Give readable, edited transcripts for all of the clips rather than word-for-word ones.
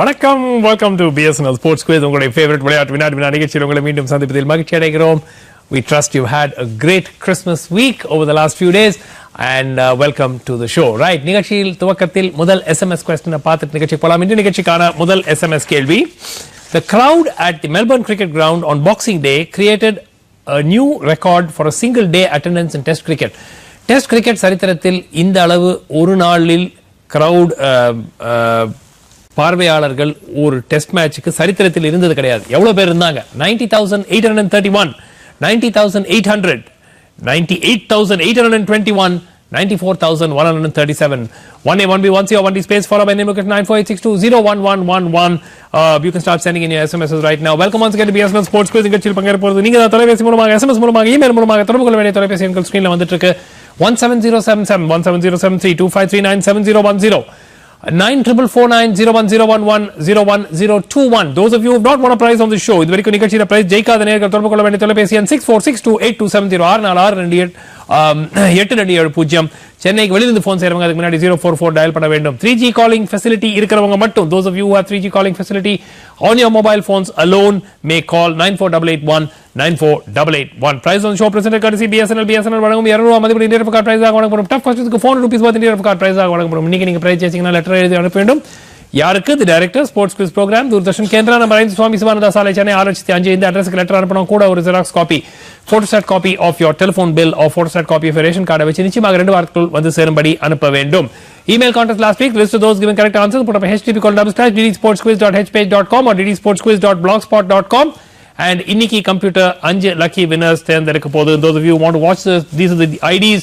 வணக்கம், welcome to BSNL Sports Quiz. உங்களுடைய favourite விளையாட்டு வினாடி நிகழ்ச்சியில் உங்களை மீண்டும் சந்திப்பதில் மகிழ்ச்சி அடைகிறோம். We trust you had a great Christmas week over the last few days and welcome to the show. Right, நிகழ்ச்சியில் துவக்கத்தில் முதல் SMS question பார்த்துட்டு நிகழ்ச்சி போலாம். இந்த நிகழ்ச்சிக்கான முதல் SMS கேள்வி. The crowd at the Melbourne Cricket Ground on Boxing Day created a new record for a single day attendance in Test cricket. Test cricket சரித்திரத்தில் இந்த அளவு ஒரு நாளில் crowd பார்வையாளர்கள் ஒரு டெஸ்ட் மேட்சுக்கு சரித்திரத்தில் இருந்தது கிடையாது. எவ்வளவு பேர் இருந்தாங்க? 90,831, 90,800, 98,821, 94,137. 1A, 1B, 1C or 1D space followed by name look at 9486201111. You can start sending in your SMSs right now. Welcome once again to BSNL Sports Quiz. நிகழ்ச்சியில் பங்கேற்க போறது நீங்க தான். தொலைபேசி மூலமாக, SMS மூலமாக, இமெயில் மூலமாக தொடர்பு கொள்ள வேண்டிய தொலைபேசி எண்கள் ஸ்கிரீன்ல வந்துட்டு இருக்கு. 17077 17073 2539 7010 944901010121. Those of you who have not won a prize on the show, இது வரைக்கும் நிகழ்ச்சியில பிரைஸ் ஜெயிக்காத நேயர்கள் தொடர்பு கொள்ள வேண்டிய தொலைபேசி எண் 64628270 6462820. சென்னைக்கு வெளியிருந்து போன் செய்றவங்க அதுக்கு முன்னாடி 044 டயல் பண்ண வேண்டும். 3G calling facility இருக்கிறவங்க மட்டும், those of you who have 3G calling facility on your mobile phones alone may call 94881 94881. Prize on the show presented courtesy BSNL வழங்கும் 200 மதிப்புள்ள இந்திய ரூபாய் பிரைஸ் ஆக வழங்கப்படும். டஃப் क्वेश्चंस ₹400 worth இந்திய ரூபாய் பிரைஸ் ஆக வழங்கப்படும். இன்னைக்கு நீங்க பிரைஸ் ஜெயிச்சீங்கன்னா லெட்டர் எழுதி அனுப்ப வேண்டும். யாருக்கு? The director sports quiz program, Doordarshan Kendra, number 5 Swami Sivananda சாலை, சென்னை 605. இந்த அட்ரஸ்க்கு லெட்டர் அனுப்பணும். கூட ஒரு xerox copy, photostat copy of your telephone bill or photostat copy of your ration card வச்சு நிச்சயமாக 2 வாரத்துக்குள் வந்து சேரும்படி அனுப்ப வேண்டும். Email contest last week, list of those giving correct answers, put up a http://ddsportsquiz.hpage.com or ddsportsquiz.blogspot.com. And இன்னைக்கு computer 5 lucky winners தேர்ந்தெடுக்க போகுது. Those of you who want to watch this, these are the IDs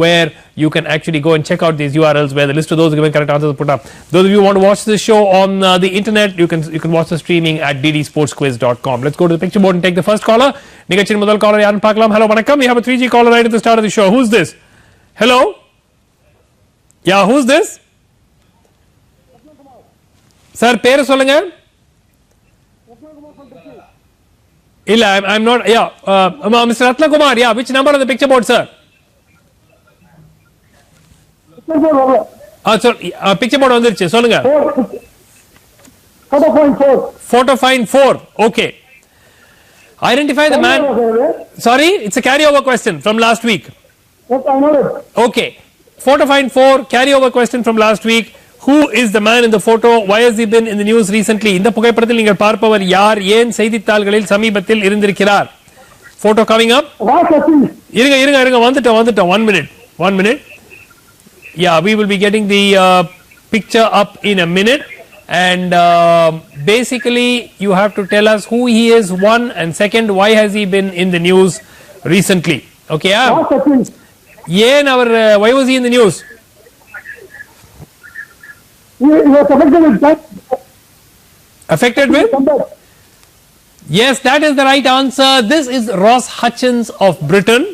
where you can actually go and check out these URLs where the list of those giving correct answers are put up. Those of you who want to watch this show on the internet, you can watch the streaming at ddsportsquiz.com. Let's go to the picture board and take the first caller. நிகழ்ச்சியின் முதல் caller யாருன்னு பார்க்கலாம். Hello, வணக்கம். We have a 3G caller right at the start of the show. Who's this? Hello? Yeah, who's this? Sir, பேரு சொல்லுங்க. இல்ல, I'm not. Yeah, Mr. Ratna Kumar. Yeah, which number on the picture board, sir? Picture board வந்துருச்சு, சொல்லுங்க. Photo find 4. Okay. Identify the man. Sorry, it's a carryover question from last week. Okay. Photo find 4, carryover question from last week. Who is the man in the photo? Why has he been in the news recently? இந்த புகைப்படத்தில் நீங்கள் பார்ப்பவர் யார்? ஏன் செய்தித்தாள்களில் சமீபத்தில் இருந்திருக்கிறார்? Photo coming up. இருங்க வந்துட்டோம். 1 minute. Yeah, we will be getting the picture up in a minute, and basically you have to tell us who he is, one, and second, why has he been in the news recently? Okay, why was he in the news? He was affected with? Yes, that is the right answer. This is Ross Hutchins of Britain.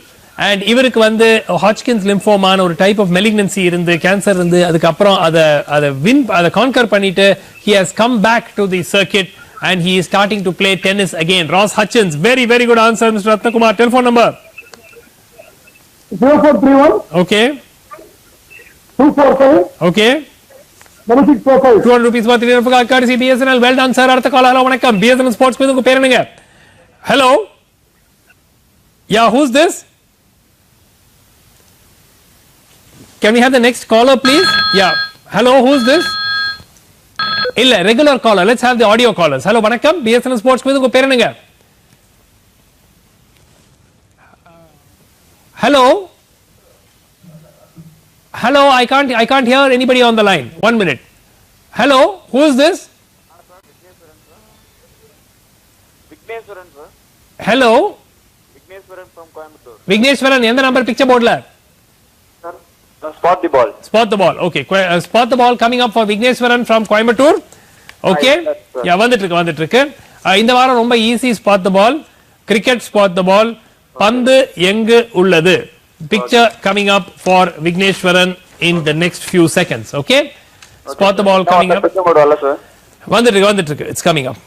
And இவருக்கு வந்து Hodgkin's lymphoma ஒரு type of malignancy இருந்து, cancer இருந்து, அதுக்கு அப்புறம் அதை conquer பண்ணிட்டு he has come back to the circuit and he is starting to play tennis again. Ross Hutchins, very very good answer, Mr. Ratna Kumar. Telephone number 0431. Okay. 245. Okay. 1645. ₹200 worth in rupee courtesy BSNL. Well done, sir. அடுத்த call. Hello, வணக்கம். BSNL Sports Quiz. உங்க பேர் என்னங்க? Hello. Yeah, who's this? Can we have the next caller, please? Yeah. Hello, who's this? இல்ல, regular caller. Let's have the audio callers. Hello, வணக்கம். BSNL Sports Quiz. உங்க பேர் என்னங்க? Hello. Hello, I can't hear anybody on the line. 1 minute. Hello, who is this? Vigneshwaran, sir. Hello. Vigneshwaran from Coimbatore. Vigneshwaran, எந்த number picture boardல? Sir, spot the ball. Spot the ball. Okay, spot the ball coming up for Vigneshwaran from Coimbatore. Okay. Yeah, வந்துட்டு இருக்கு. இந்த வாரம் ரொம்ப easy. Spot the ball. Cricket spot the ball. பந்து எங்கு உள்ளது? Picture coming up for Vigneshwaran in the next few seconds. Okay? Spot the ball coming up. வந்துட்டு இருக்கு. It's coming up.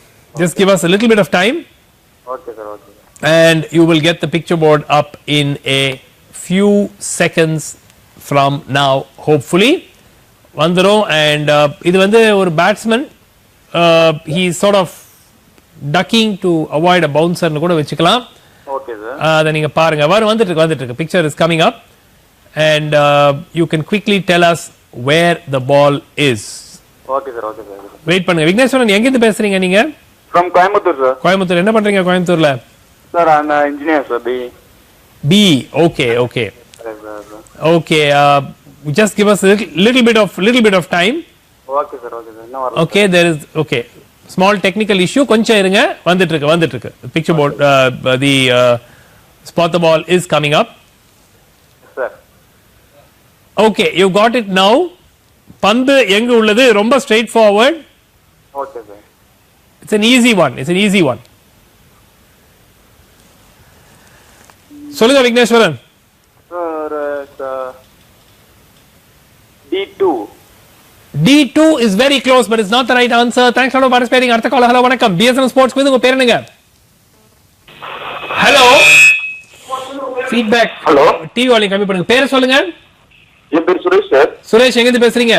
Just give us a little bit of time. Okay, sir. Okay. And you will get the picture board up in a few seconds from now, hopefully. வந்துரும். And இது வந்து ஒரு batsman he's sort of ducking to avoid a bouncer nu kuda vechikalam. Okay, sir. Adha neenga paarenga vandu irukku picture is coming up and you can quickly tell us where the ball is. Okay, sir. Okay, sir. Wait பண்ணுங்க விக்னேஸ்வரன் எங்க இருந்து பேசுறீங்க நீங்க? From Coimbatore, sir. Coimbatore. என்ன பண்றீங்க கோயம்புத்தூர்ல? Sir, I'm an engineer, sir. B. Okay. Yes, sir. Okay, just give us a little bit of time. Okay, sir. Okay, sir. No, Okay, there is small technical issue. கொஞ்சம் இருங்க வந்துட்டு இருக்கு. Picture board, the spot the ball is coming up. sir. Okay, you got it now. பந்து எங்க உள்ளது? ரொம்ப straight forward. Okay, sir. It's an easy one. சொல்லுங்க Vigneswaran. Sir, D2. D2 is very close, but it's not the right answer. Thanks for participating. அடுத்த call. Hello வணக்கம். BSN Sports quiz உங்க பேர் என்னங்க? Hello. Feedback. Hello. TV volume கம்மி பண்ணுங்க. பேர் சொல்லுங்க. என் பேர் சுரேஷ் சார். சுரேஷ் எங்க இருந்து பேசுறீங்க?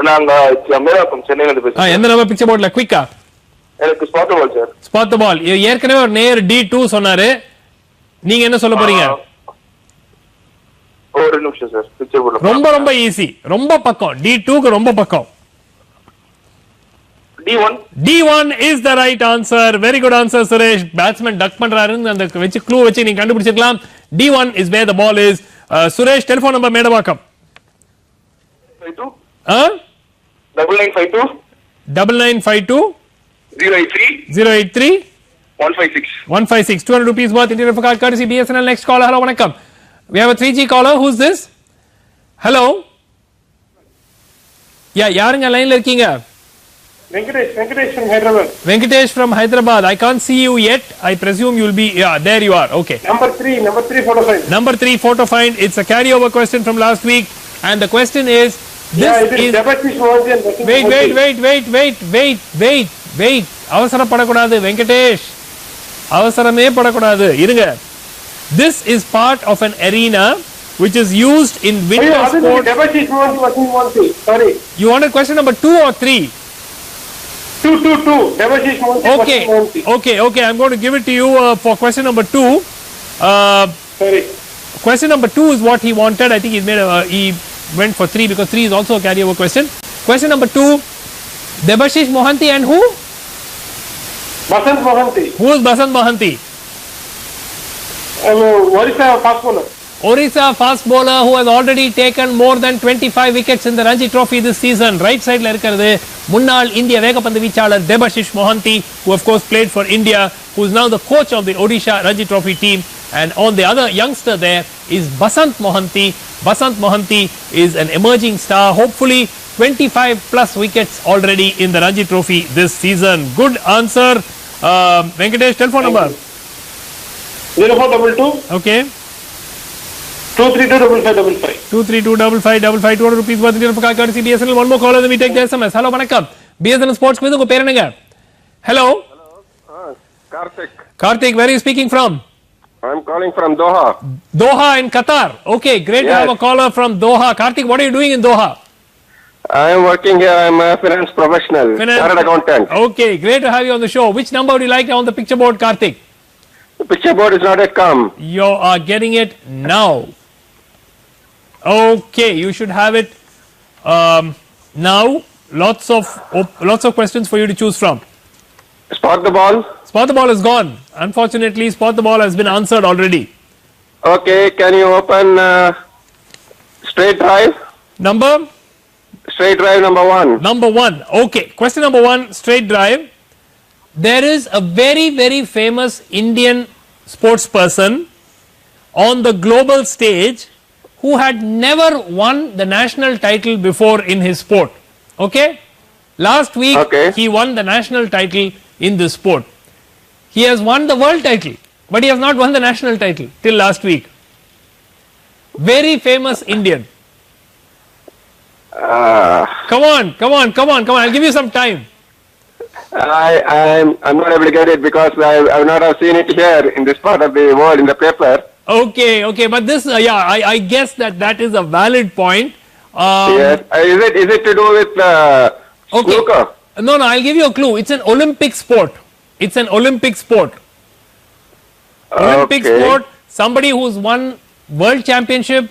நாங்க அமேராக்கம் சென்னையில இருந்து பேசுறோம். எந்த நம்பர் பிக்சர் போர்ட்ல குயிக்கா? எனக்கு ஸ்பாட் பால் சார். ஸ்பாட் தி பால். ஏற்கனவே ஒரு நேர் D2 சொன்னாரு. நீங்க என்ன சொல்ல போறீங்க? ஒரு நிமிஷம் சார். பிக்சர் போர்ட்ல ரொம்ப ஈஸி. ரொம்ப பக்கம். D2 க்கு ரொம்ப பக்கம். D1 is the right answer. Very good answer, Suresh. Batsman duck பண்றாருன்னு அந்த வெச்சு க்ளூ வெச்சு நீங்க கண்டுபிடிச்சிரலாம். D1 is where the ball is. Suresh, telephone number Medavakkam. 52 9952 9952 083 083 156 156. 200 rupees worth Indian Refer card courtesy BSNL. Next caller. Hello, vanakkam. We have a 3G caller. Who's this? Hello. Yeah, யாருங்க லைன்ல இருக்கீங்க? Venkatesh from Hyderabad. Venkatesh from Hyderabad. I can't see you yet. I presume you'll be, yeah, there you are. Okay. Number 3 photo find. Number 3 photo find. It's a carryover question from last week. And the question is, this is... Wait. அவசரப்படக்கூடாது Venkatesh. அவசரமே படக்கூடாது. இருங்க. This is part of an arena which is used in winter sport. Sorry. You wanted question number 2 or 3? 2. Devashish Mohanty. Okay. I'm going to give it to you for question number 2. Sorry. Question number 2 is what he wanted. I think he went for 3 because 3 is also a carryover question. Question number 2, Devashish Mohanty and who? Basant Mohanty. Who is Basant Mohanty? Orissa fast bowler. Orissa fast bowler who has already taken more than 25 wickets in the Ranji Trophy this season. Right side la irukkiradhu முன்னாள் இந்திய வேகப்பந்து வீச்சாளர் Devashish Mohanty, who of course played for India, who is now the coach of the Odisha Ranji Trophy team. And on the other youngster there is Basant Mohanty. Basant Mohanty is an emerging star, hopefully 25 plus wickets already in the Ranji Trophy this season. Good answer. Venkatesh, telephone number. 0422 Okay. 2325555. 2325555. 200 rupees worth Indian Refer card courtesy BSNL. One more caller, then we take the SMS. Hello, vanakkam. BSNL Sports quiz unga per enanga? Hello. Karthik, where are you speaking from? I'm calling from Doha. Doha in Qatar. Okay, great to have a caller from Doha. Karthik, what are you doing in Doha? I am working here. I'm a finance professional, chartered accountant. Okay, great to have you on the show. Which number would you like on the picture board, Karthik? The picture board is not yet come. You are getting it now. Okay, you should have it now. Lots of questions for you to choose from. Spot the ball. Spot the ball is gone. Unfortunately, spot the ball has been answered already. Okay, can you open straight drive? Number? Straight drive number 1. Number 1. Okay, question number 1, straight drive. There is a very, very famous Indian sports person on the global stage who had never won the national title before in his sport. Okay? Last week, he won the national title in this sport. He has won the world title, but he has not won the national title till last week. Very famous Indian. Come on. I'll give you some time. I'm not able to get it because I've not have seen it here in this part of the world in the paper. Okay, but this, I guess that is a valid point. Yes. Is it to do with snooker? No, I'll give you a clue. It's an Olympic sport. It's an Olympic sport. Olympic Okay. sport. Somebody who's won World Championship,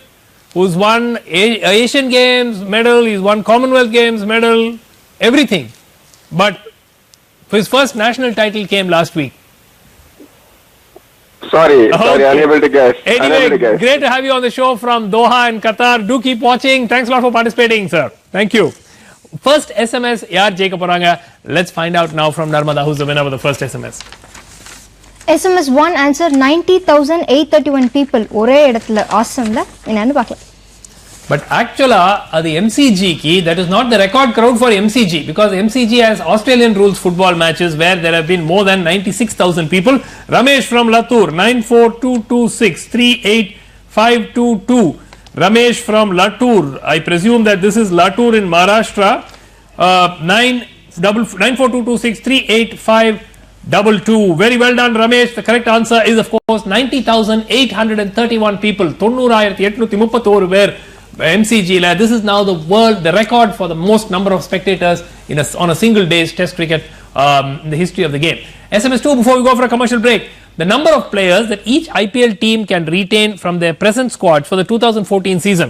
who's won Asian Games medal, he's won Commonwealth Games medal, everything. But his first national title came last week. Sorry, Okay. unable to guess. Unable Anyway, to guess. great to have you on the show from Doha and Qatar. Do keep watching. Thanks a lot for participating, sir. Thank you. First SMS, yaar Jacob Oranga. Let's find out now from Narmada who's the winner of the first SMS. SMS 1 answer 90,831 people ஒரே இடத்துல awesome-ல என்னன்னு பார்க்கலாம். But actually, the MCG key, that is not the record crowd for MCG because MCG has Australian rules football matches where there have been more than 96,000 people. Ramesh from Latur 9422638522. Ramesh from Latur. I presume that this is Latur in Maharashtra. 9422638522. Very well done, Ramesh. The correct answer is, of course, 90,831 people. 90,831 பேர் MCG. This is now the record for the most number of spectators on a single day's test cricket in the history of the game. SMS 2 before we go for a commercial break. The number of players that each IPL team can retain from their present squad for the 2014 season.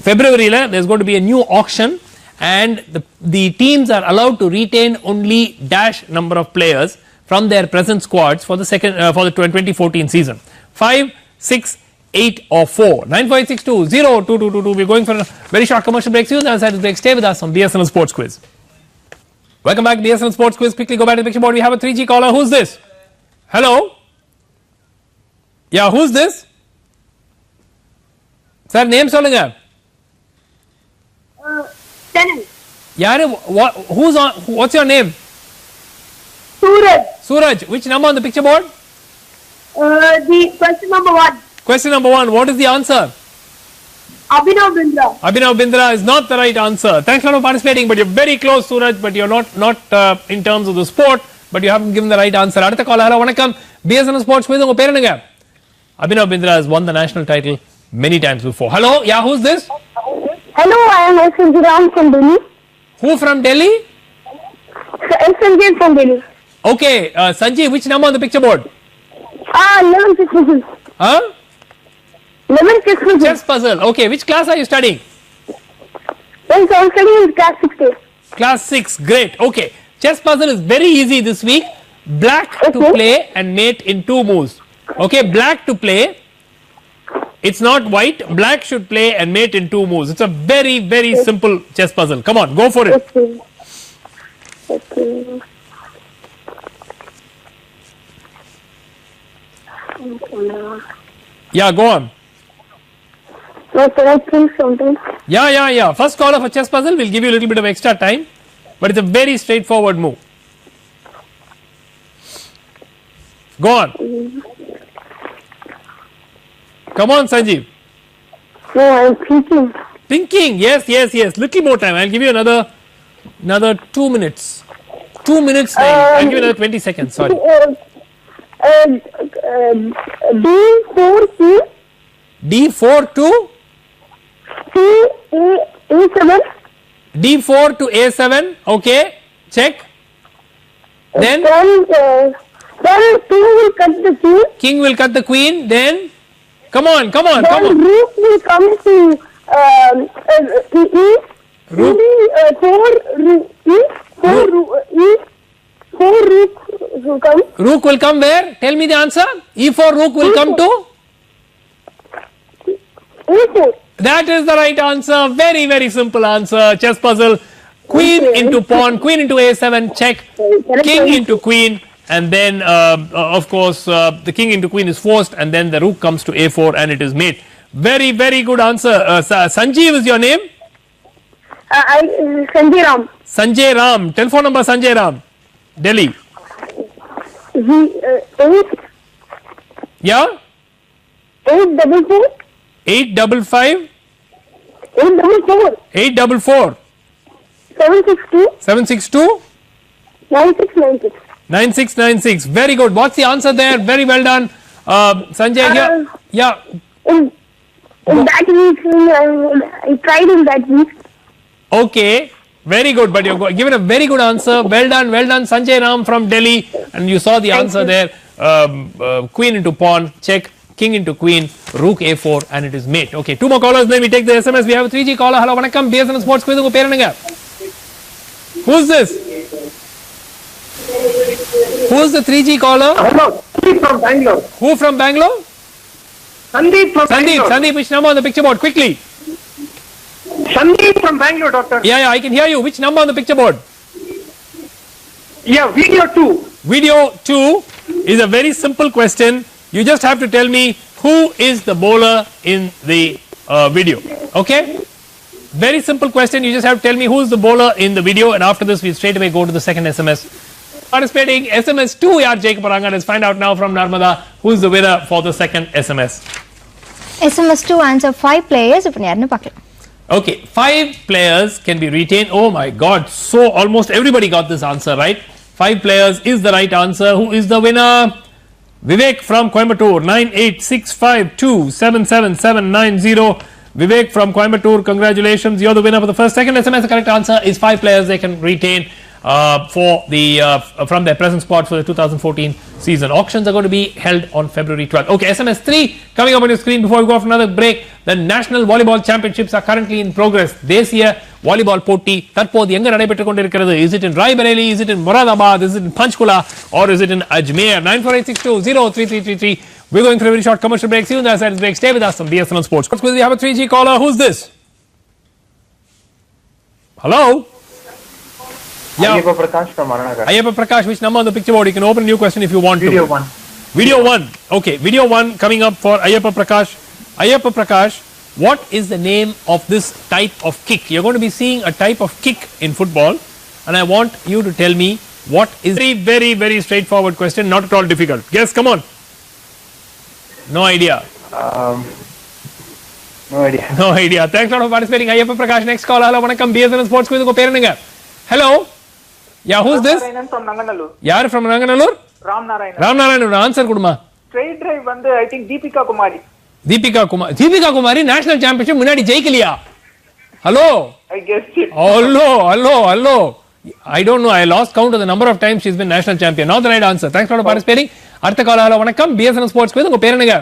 February there's going to be a new auction and the teams are allowed to retain only dash number of players from their present squads for the 2014 season. 5, 6, 8 or 4. 95620222. We're going for a very short commercial break. See you on the other side of the break. Stay with us on BSNL Sports Quiz. Welcome back to BSNL Sports Quiz. Quickly go back to the picture board. We have a 3G caller. Who's this? Hello? Yeah, who's this? Sir, name solunga. Channel. Yaar, who's on? What's your name? Suraj. Suraj. Which number on the picture board? The question number 1. Question number 1. What is the answer? Abhinav Bindra. Abhinav Bindra is not the right answer. Thanks a lot for participating, but you're very close, Suraj, but you're not in terms of the sport, but you haven't given the right answer. Adutha caller, hello, vanakkam. BSNL Sports Quiz, unga per enunga? Abhinav Bindra has won the national title many times before. Hello, yeah, who's this? Hello, I am SNG Ram from Delhi. Who from Delhi? SNG from Delhi. Okay, Sanjeev, which number on the picture board? 11 chess puzzle. Huh? 11 chess puzzle. Chess puzzle. Okay, which class are you studying? Yes, I am studying in class 6. Class 6, great. Okay, chess puzzle is very easy this week. Black to play and mate in 2 moves. Okay, black to play. It's not white. Black should play and mate in 2 moves. It's a very, very simple chess puzzle. Come on, go for it. Okay. Yeah, go on. No, can I think something? Yeah. First caller for chess puzzle, we'll give you a little bit of extra time. But it's a very straightforward move. Go on. Come on, Sanjeev. No, I am thinking. Thinking, yes. Little more time. I'll give you another 2 minutes. 2 minutes time. I'll give you another 20 seconds. Sorry. D4 C D4 to C A7. D4 to A7. Okay. Check. Then Then king will cut the queen. king will cut the queen. Then come on. Then rook will come to E. Rook. Four rook will come. Rook will come where? Tell me the answer. E4 rook will come to. E4. That is the right answer. Very, very simple answer. Chess puzzle. Queen into pawn. Queen into A7. Check. King into queen. And then, of course, the king into queen is forced. And then the rook comes to A4 and it is mate. Very, very good answer. Sanjeev is your name? Sanjay Ram. Sanjay Ram. Telephone number Sanjay Ram. Delhi. 8 Yeah? 844 855 844 844 762 762 9696. 9696. Very good. What's the answer there? Very well done. Sanjay here. Yeah. In that week, I tried in that week. Okay. Very good, but you've given a very good answer. Well done, Sanjay Ram from Delhi, and you saw the answer there. Queen into pawn, check. King into queen, rook a4, and it is mate. Okay, two more callers, then we take the SMS. We have a 3G caller. Hello, vanakkam. BSN Sports Quiz unga perenanga. Who's this? Who's the 3G caller? Hello, Sandeep from Bangalore. Who from Bangalore? Sandeep from Bangalore. Sandeep, which number on the picture board? Quickly. Sandeep from Bangalore, doctor. Yeah, I can hear you. Which number on the picture board? Yeah, video 2. Video 2 is a very simple question. You just have to tell me who is the bowler in the video. Okay? Very simple question. You just have to tell me who is the bowler in the video, and after this, we straight away go to the second SMS. Participating SMS 2 yaar Jake Paranga. Let's find out now from Narmada who is the winner for the second SMS. SMS 2 answer 5 players. இப்போ யாருன்னு பார்க்கலாம். Okay, 5 players can be retained. Oh my God! So almost everybody got this answer right. 5 players is the right answer. Who is the winner? Vivek from Coimbatore, 9865277790. Vivek from Coimbatore, congratulations. You're the winner for the first. Second SMS, the correct answer is 5 players they can retain for the from their present spot for the 2014 season. Auctions are going to be held on February 12th. Okay, SMS 3 coming up on your screen before we go off another break. The National Volleyball Championships are currently in progress. Desiya Volleyball Poti தற்போது எங்க நடைபெற்றுக் கொண்டிருக்கிறது? Is it in Raebareli? Is it in Moradabad? Is it in Panchkula? Or is it in Ajmer? 9486203333. We're going for a very short commercial break. See you on the other side of the break. Stay with us on BSN Sports. We have a 3G caller. Who's this? Hello? Yeah. Ayappa Prakash from Aranagar. Ayappa Prakash, which number on the picture board? You can open a new question if you want Video to. 1. Video 1. Okay, video 1 coming up for Ayappa Prakash. Ayappa Prakash, what is the name of this type of kick? You're going to be seeing a type of kick in football, and I want you to tell me what is. Very straightforward question, not at all difficult. Guess, come on. No idea. No idea. No idea. Thanks a lot for participating. Ayappa Prakash, next call. Hello, vanakkam. BSN Sports Quiz unga perenanga. Hello. Yeah, who's this? Narayanan from Nanganallur. Yaar from Nanganallur? Ram Narayanan. Ram Narayanan, answer kuduma. Straight drive வந்து I think Deepika Kumari. Deepika Kumari national championship முன்னாடி ஜெயிக்கலையா? Hello. I guessed it. Hello. I don't know. I lost count of the number of times she's been national champion. Not the right answer. Thanks for participating. அடுத்த கால hello வணக்கம். BSN Sports Quiz உங்க பேர் என்னங்க?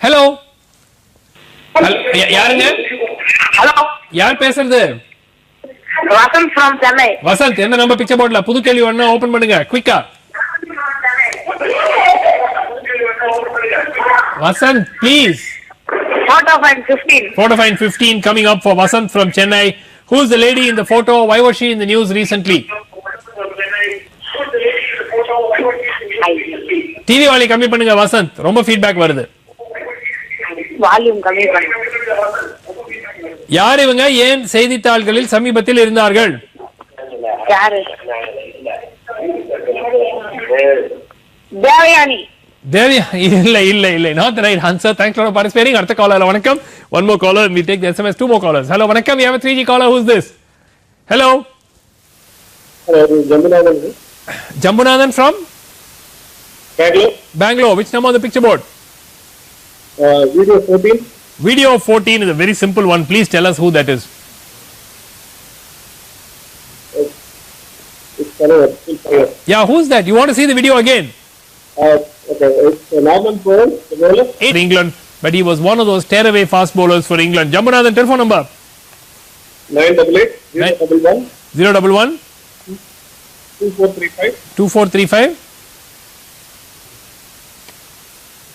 Hello. யாருங்க? Hello. யார் பேசுறது? Vasan from Chennai. Vasanth என்ன நம்பர் பிக்சர் போர்ட்ல புது கேள்வி ஒண்ணு ஓபன் பண்ணுங்க குயிக்கா. Vasant, please. Photo find 15. Photo find 15 coming up for Vasant from Chennai. Who's the lady in the photo? Why was she in the news recently? TV Vaali கம்மி பண்ணுங்க வசந்த். ரொம்ப ஃபீட்பேக் வருது. Volume கம்மி பண்ணுங்க. யார் இவங்க ஏன் செய்தித்தாள்களில் சமீபத்தில் இருந்தார்கள்? யாரு? தேவயானி. இல்ல not the right answer. Thanks for participating. அடுத்த காலர் வணக்கம். One more caller. We take the SMS. 2 more callers. Hello வணக்கம். We have a 3G caller. Who's this? Hello. Jambunathan from Bangalore. Which number on the picture board? Video 14. Video 14 is a very simple one. Please tell us who that is. Yeah, who's that? You want to see the video again? Okay, it's Norman Powell, the bowler. In England, but he was one of those tearaway fast bowlers for England. Jambunathan, telephone number? 988 011 2435 2435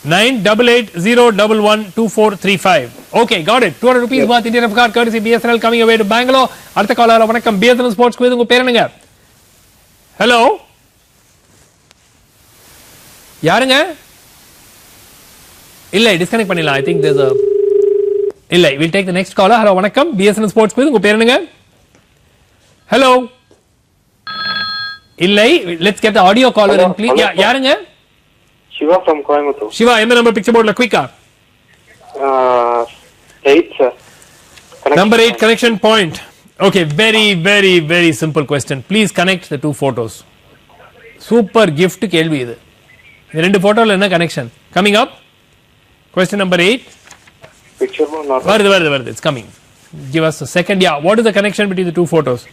988011245. Okay, got it. 200 rupees worth Indian gift card courtesy BSNL coming away to Bangalore. அடுத்த caller வணக்கம். BSNL Sports Quiz உங்க பேர் என்னங்க? Hello. யாருங்க? இல்ல disconnect பண்ணிடலாம். I think there's a இல்ல we'll take the next caller. Hello வணக்கம். BSNL Sports Quiz உங்க பேர் என்னங்க? Hello. இல்ல let's get the audio caller in please. யாருங்க? Shiva from Coimbatore. Shiva, எந்த நம்பர் பிக்சர் போர்ட்ல குயிக்கா? 8 sir. Number 8 connection point. Okay, very simple question. Please connect the two photos. Super gift கேள்வி இது. இந்த ரெண்டு போட்டோல என்ன connection? Coming up. Question number 8. Picture not. வருது. It's coming. Give us a second. Yeah, what is the connection between the two photos?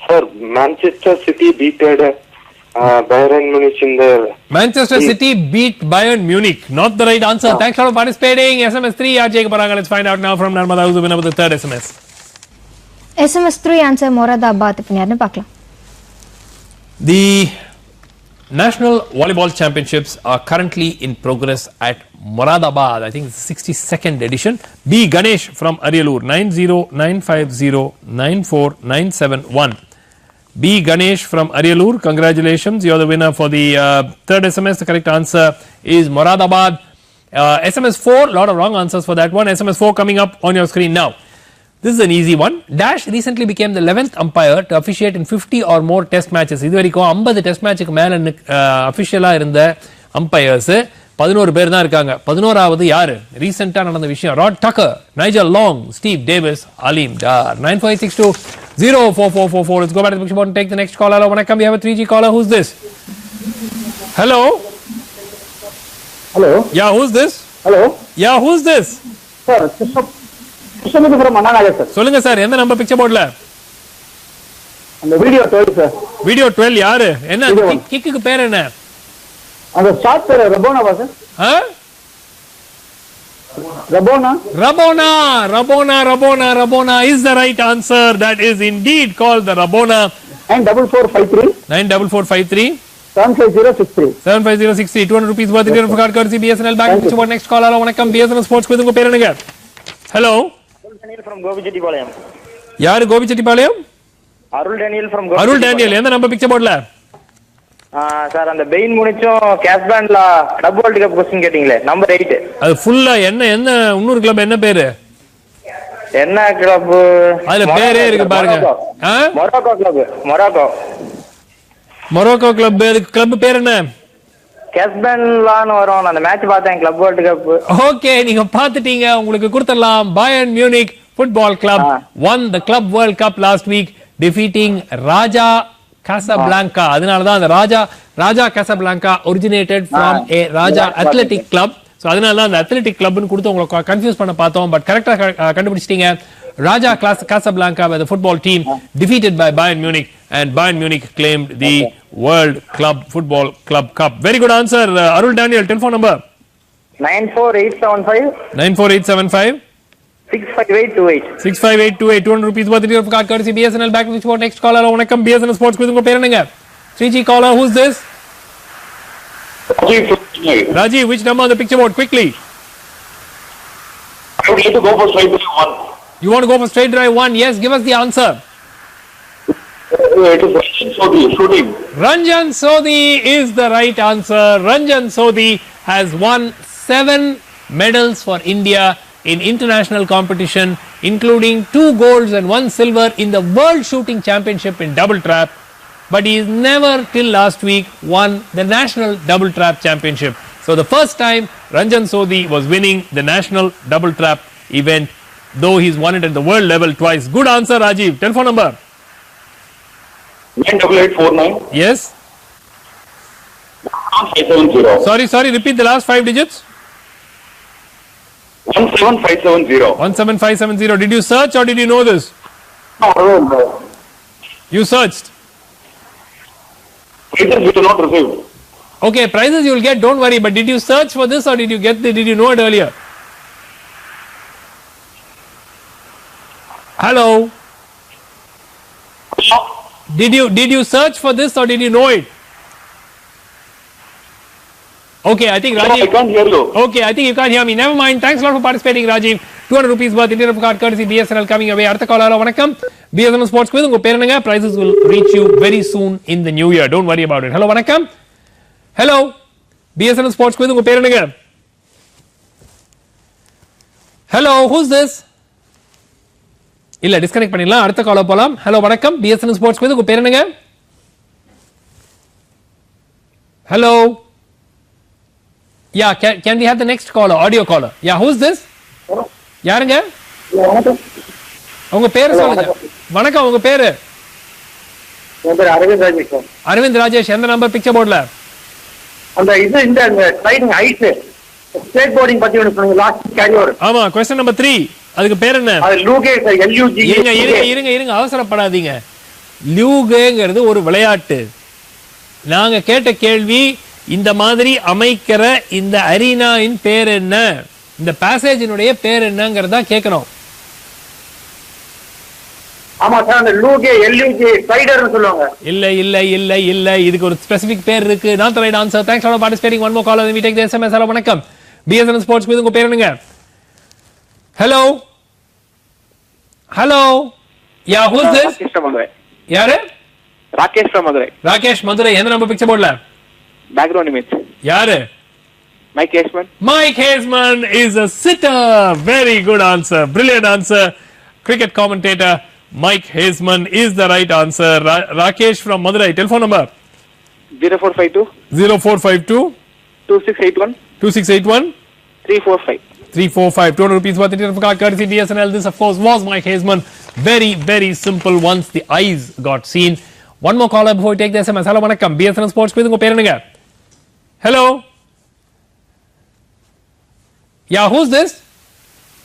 Sir, Manchester City beat Bayern Munich in the... Manchester City beat Bayern Munich. Not the right answer. Thanks for participating. SMS 3 yaar jayega poranga. Let's find out now from Narmada who's the winner of the third SMS. SMS 3 answer Moradabad. இப்போ யாருன்னு பார்க்கலாம். The National Volleyball Championships are currently in progress at Moradabad. I think it's the 62nd edition. B. Ganesh from Ariyalur 9095094971. B. Ganesh from Ariyalur, congratulations. You're the winner for the third SMS. The correct answer is Moradabad. SMS 4, a lot of wrong answers for that one. SMS 4 coming up on your screen now. This is an easy one. Dash recently became the 11th umpire to officiate in 50 or more test matches. இது வரைக்கும் 50 test மேட்சுக்கு மேல அபிஷியலா இருந்த umpires 11 பேர் தான் இருக்காங்க. 11வது யாரு? ரீசெண்டா நடந்த விஷயம். Rod Tucker, Nigel Long, Steve Davis, Aleem Dar. 9462044444. Let's go back to the picture board and take the next call. Hello, vanakkam. We have a 3G caller. Who's this? Hello. Hello. Yeah, who's this? Hello. Yeah, who's this? Sir, Krishnamoorthy from Anna Nagar, sir. சொல்லுங்க sir, எந்த number picture போர்ட்ல? அந்த video 12, sir. Video 12 யாரு? என்ன Video 1. கிக்குக்கு பேர் என்ன? அந்த short பேர் ரபோனாவா, sir? Rabona. Rabona is the right answer. That is indeed called the Rabona. 94453 94453 75063. 75063. 200 rupees worth Indian card courtesy BSNL Bank. Which one next call? Hello, vanakkam. BSNL Sports quiz unga per enunga? Hello. Arul Daniel from Govichetipalayam. யாரு Gobichettipalayam? Arul Daniel from Arul Daniel. எந்த number picture போர்ட்ல? Sir அந்த பெயின் முடிச்சும் cash பேண்ட்ல club world cup question கேட்டிங்களே number 8. அது ஃபுல்லா என்ன இன்னொரு கிளப் என்ன பேரு? என்ன கிளப்? அதுல பேரே இருக்கு பாருங்க. Morocco club. Morocco club. Club பேர் என்ன? கேஷ் பேண்ட்லான்னு வரும். அந்த மேட்ச் பார்த்தேன் கிளப் வேர்ல்ட் கப். ஓகே, நீங்க பாத்துட்டீங்க. உங்களுக்கு கொடுத்துடலாம். Bayern Munich Football Club won the Club World Cup last week defeating Raja Casablanca. அதனால தான் அந்த ராஜா Casablanca originated from a Raja Athletic Club. So அதனால தான் அந்த Athletic Club னு கொடுத்து உங்களை கன்ஃபியூஸ் பண்ண பார்த்தோம். பட் கரெக்ட்டா கண்டுபிடிச்சிட்டீங்க. Raja Casablanca by the football team defeated by Bayern Munich and Bayern Munich claimed the World Club Football Club Cup. Very good answer. Arul Daniel, telephone number 94875 94875 65828. 65828. 200 rupees worth of card courtesy BSNL back. Which one next caller? Vanakkam. BSNL Sports quiz unga per enunga? 3G caller. Who's this? Rajiv, which number on the picture board? Quickly. I would like to go for straight drive 1. You want to go for straight drive 1? Yes, give us the answer. It is Ranjan Sodhi, shooting. Ranjan Sodhi is the right answer. Ranjan Sodhi has won 7 medals for India in international competition, including 2 golds and 1 silver in the World Shooting Championship in double trap. But he is never till last week won the National Double Trap Championship. So the first time Ranjan Sodhi was winning the National Double Trap event, though he's won it at the world level twice. Good answer, Rajiv. Telephone number? 98849 Yes. 570. Sorry. Repeat the last 5 digits. 17570. 17570. Did you search or did you know this? No. You searched. Prizes we do not receive. Okay, prizes you will get. Don't worry. But did you search for this or did you know it earlier? Hello. Did you search for this or did you know it? Okay, I think Rajiv. I can't hear you. Okay, I think you can't hear me. Never mind. Thanks a lot for participating, Rajiv. 200 rupees worth Indian card courtesy BSNL coming away. Artha caller, vanakkam. BSNL Sports quiz unga per enunga? Prizes will reach you very soon in the new year. Don't worry about it. Hello, vanakkam. Hello. BSNL Sports quiz unga per enunga? Hello, who's this? இல்ல disconnect பண்ணிடலாம். அடுத்த collar போலாம். Hello வணக்கம். BSNL Sports quiz உங்க பேர் என்னங்க? Hello. Yeah, can we have the next caller, audio caller? Yeah, who's this? யாருங்க? உங்க பேர் சொல்லுங்க. வணக்கம், உங்க பேரு? என் பேர் அரவிந்த் ராஜேஷ். அரவிந்த் ராஜேஷ். எந்த நம்பர் பிக்சர் போர்ட்ல? அந்த இது இந்த ஸ்லைடிங் ஐஸ் ஸ்டேட் போர்டிங் பத்தி ஒன்று சொன்னீங்க லாஸ்ட் கேரி ஓவர். ஆமா, கொஸ்டின் நம்பர் 3. அதுக்கு பேர் என்ன? அது லூகே சார், LUG. இருங்க அவசரப்படாதீங்க. லியூகேங்கிறது ஒரு விளையாட்டு. நாங்க கேட்ட கேள்வி, இந்த மாதிரி அமைக்கிற இந்த அரீனாவின் பேர் என்ன, இந்த பேசேஜினுடைய பேர் என்னங்கறத கேட்கணும். ஆமா சார், அந்த லூகே LUG ஸ்பைடர்னு சொல்லுவாங்க. இல்ல இதுக்கு ஒரு ஸ்பெசிபிக் பேர் இருக்கு. not the right answer. Thanks for participating. One more caller and we take the SMS. Hello, வணக்கம். BSN Sports Quiz. உங்க பேர் என்னங்க? Hello. Yeah, who's this? Rakesh from Madurai. யாரு? Rakesh from Madurai. Rakesh, Madurai. எந்த நம்பர் பிக்சர் போர்ட்ல? Background image. யாரு? Mike Haseman. Mike Haseman is a sitter. Very good answer. Brilliant answer. Cricket commentator Mike Haseman is the right answer. Rakesh from Madurai. Telephone number 0452 0452 2681 2681 345. 345. 200 rupees worth of card courtesy BSNL. This of course was Mike Haseman. Very simple once the eyes got seen. One more caller before we take the SMS. Hello, வணக்கம். BSNL Sports Quiz. உங்க பேர் என்னங்க? Hello. Yeah, who's this?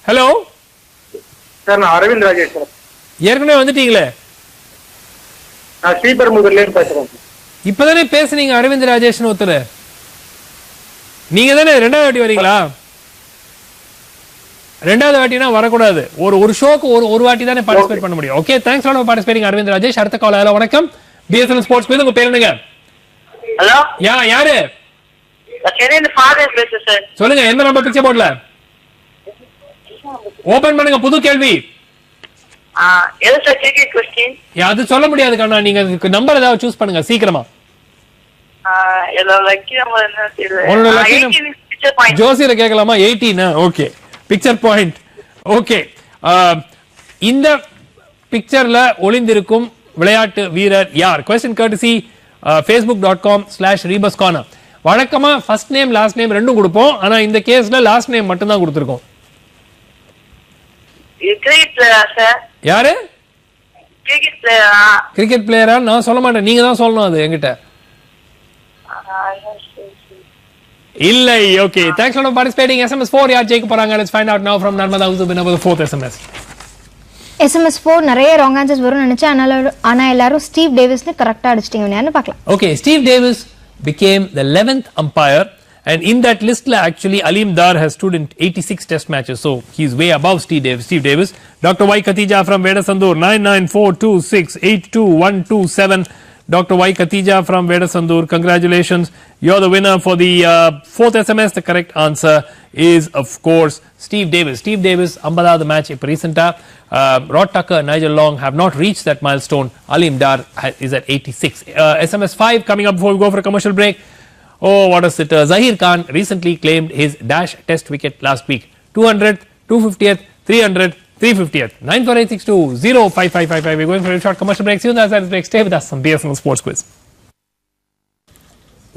Hello. Sir நான் Aravind Rajesh sir. ஏற்கனவே வந்துட்டீங்களே. நான் ஸ்ரீபெரும்புதூர்ல இருந்து பேசுறேன். இப்பதானே பேசுனீங்க அரவிந்த் ராஜேஷ்னு ஒருத்தர். நீங்க தானே ரெண்டாவது வாட்டி வரீங்களா? ரெண்டாவது வாட்டினா வரக்கூடாது. ஒரு ஷோக்கு ஒரு வாட்டி தானே பார்ட்டிசிபேட் பண்ண முடியும். Okay, thanks for participating Aravind Rajesh. அடுத்த கால். ஹலோ, வணக்கம். BSNL Sports Quiz. உங்க பேர் என்னங்க? ஹலோ, யாரு? சென்னையில ஃபாதர் பேசுறேன் சார். சொல்லுங்க, எந்த நம்பர் பிக்சர் போர்ட்ல? ஓபன் பண்ணுங்க, புது கேள்வி. எது சார் கிரிக்கெட் கொஸ்டின்? அது சொல்ல முடியாது கண்ணா, நீங்க நம்பர் ஏதாவது சூஸ் பண்ணுங்க சீக்கிரமா. என்னோட லக்கி நம்பர் என்ன தெரியல. உங்களோட லக்கி 18 பிக்சர் பாயிண்ட். ஜோசியரை கேட்கலாமா? 18. Okay, picture point. ஓகே, இந்த பிக்சர்ல ஒளிந்திருக்கும் விளையாட்டு வீரர் யார்? Question courtesy facebook.com/rebuscorner. வழக்கமா ஃபர்ஸ்ட் நேம் லாஸ்ட் நேம் ரெண்டும் கொடுப்போம். ஆனா இந்த கேஸ்ல லாஸ்ட் நேம் மட்டும் தான் கொடுத்திருக்கோம். Cricket player sir. யாரு? கிரிக்கெட் பிளேயரா? கிரிக்கெட் பிளேயரா? நான் சொல்ல மாட்டேன், நீங்க தான் சொல்லணும் அது என்கிட்ட. இல்லை. Okay, thanks for participating. SMS 4 யார் ஜெயிக்க போறாங்க? Let's find out now from Narmada, who's the winner of the fourth SMS. SMS 4 நிறைய ராங் ஆன்சர்ஸ் வரும்னு நினைச்சேன். ஆனா எல்லாரும் ஸ்டீவ் டேவிஸ்னு கரெக்டா அடிச்சிட்டீங்க. யாருன்னு பார்க்கலாம். Okay, Steve Davis became the 11th umpire, and in that list actually Aleem Dar has stood in 86 test matches, so he's way above Steve Davis. Dr. Y Khatija from Vedasandur 9942682127. Dr. Y Khatija from Vedasandur, congratulations, you're the winner for the fourth SMS. The correct answer is of course Steve Davis. Steve Davis ambada the match ipo recenta. Rod Tucker, Nigel Long have not reached that milestone. Aleem Dar is at 86. SMS 5 coming up before we go for a commercial break. Oh, what a sitter. Zahir Khan recently claimed his dash test wicket last week. 200th, 250th, 300th, 350th. 9486205555. We're going for a short commercial break. See you on the other side of the break. Stay with us on BSNL Sports Quiz.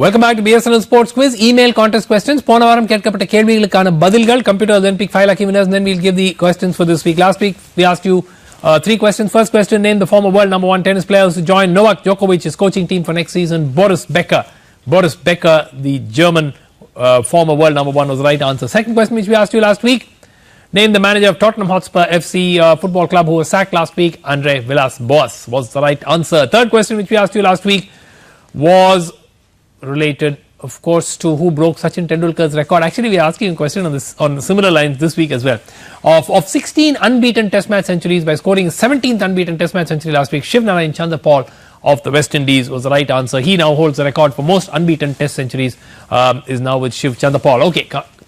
Welcome back to BSNL Sports Quiz. Email contest questions. போன வாரம் கேட்கப்பட்ட கேள்விகளுக்கான பதில்கள். Computer then pick 5 lucky winners and then we'll give the questions for this week. Last week we asked you 3 questions. First question, name the former world number 1 tennis players who joined Novak Djokovic's coaching team for next season. Boris Becker. Boris Becker, the German former world number 1 was the right answer. Second question which we asked you last week, name the manager of Tottenham Hotspur FC football club who was sacked last week. Andre Villas-Boas was the right answer. Third question which we asked you last week was related of course to who broke Sachin Tendulkar's record. Actually we are asking a question on similar lines this week as well. Of 16 unbeaten test match centuries by scoring 17th unbeaten test match century last week, Shiv Narayan Chanderpaul of the West Indies was the right answer. He now holds the record for most unbeaten test centuries, is now with Shiv Chanderpaul. Okay,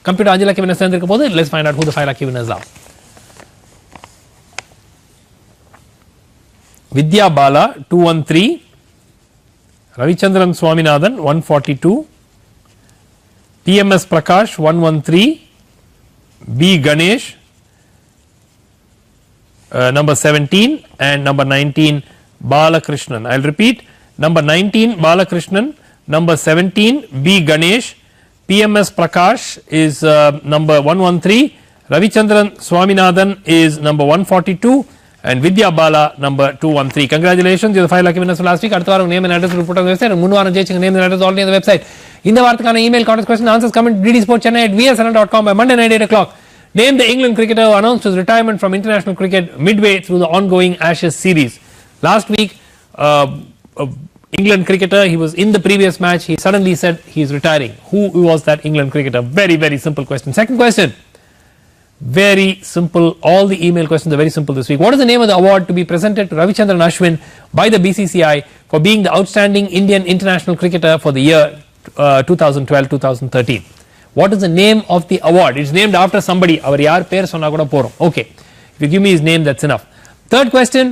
computer 5 lucky winners sendirukku podu. Let's find out who the 5 lucky winners are. Vidya Bala 213, Ravichandran Swaminathan 142, TMS Prakash 113, B Ganesh number 17 and number 19 Balakrishnan. I'll repeat, number 19 Balakrishnan, number 17 B Ganesh, PMS Prakash is number 113, Ravichandran Swaminathan is number 142 and Vidya Bala number 213. Congratulations, you're the 5 lucky winners for last week. அடுத்த வாரம் name and address report on the website. முன் வாரம் ஜெயிச்சங்க name and address already on the website. இந்த வாரத்துக்கான email contest question answers come in ddsportchennai@vsn.com by Monday night 8 o'clock. Name the England cricketer who announced his retirement from international cricket midway through the ongoing Ashes series. Last week, England cricketer, he was in the previous match, he suddenly said he is retiring. Who was that England cricketer? Very, very simple question. Second question. Very simple. All the email questions are very simple this week. What is the name of the award to be presented to Ravichandran Ashwin by the BCCI for being the outstanding Indian international cricketer for the year 2012-2013? What is the name of the award? It's named after somebody. Avar yaar per sonna kuda porom. Okay. If you give me his name, that's enough. Third question.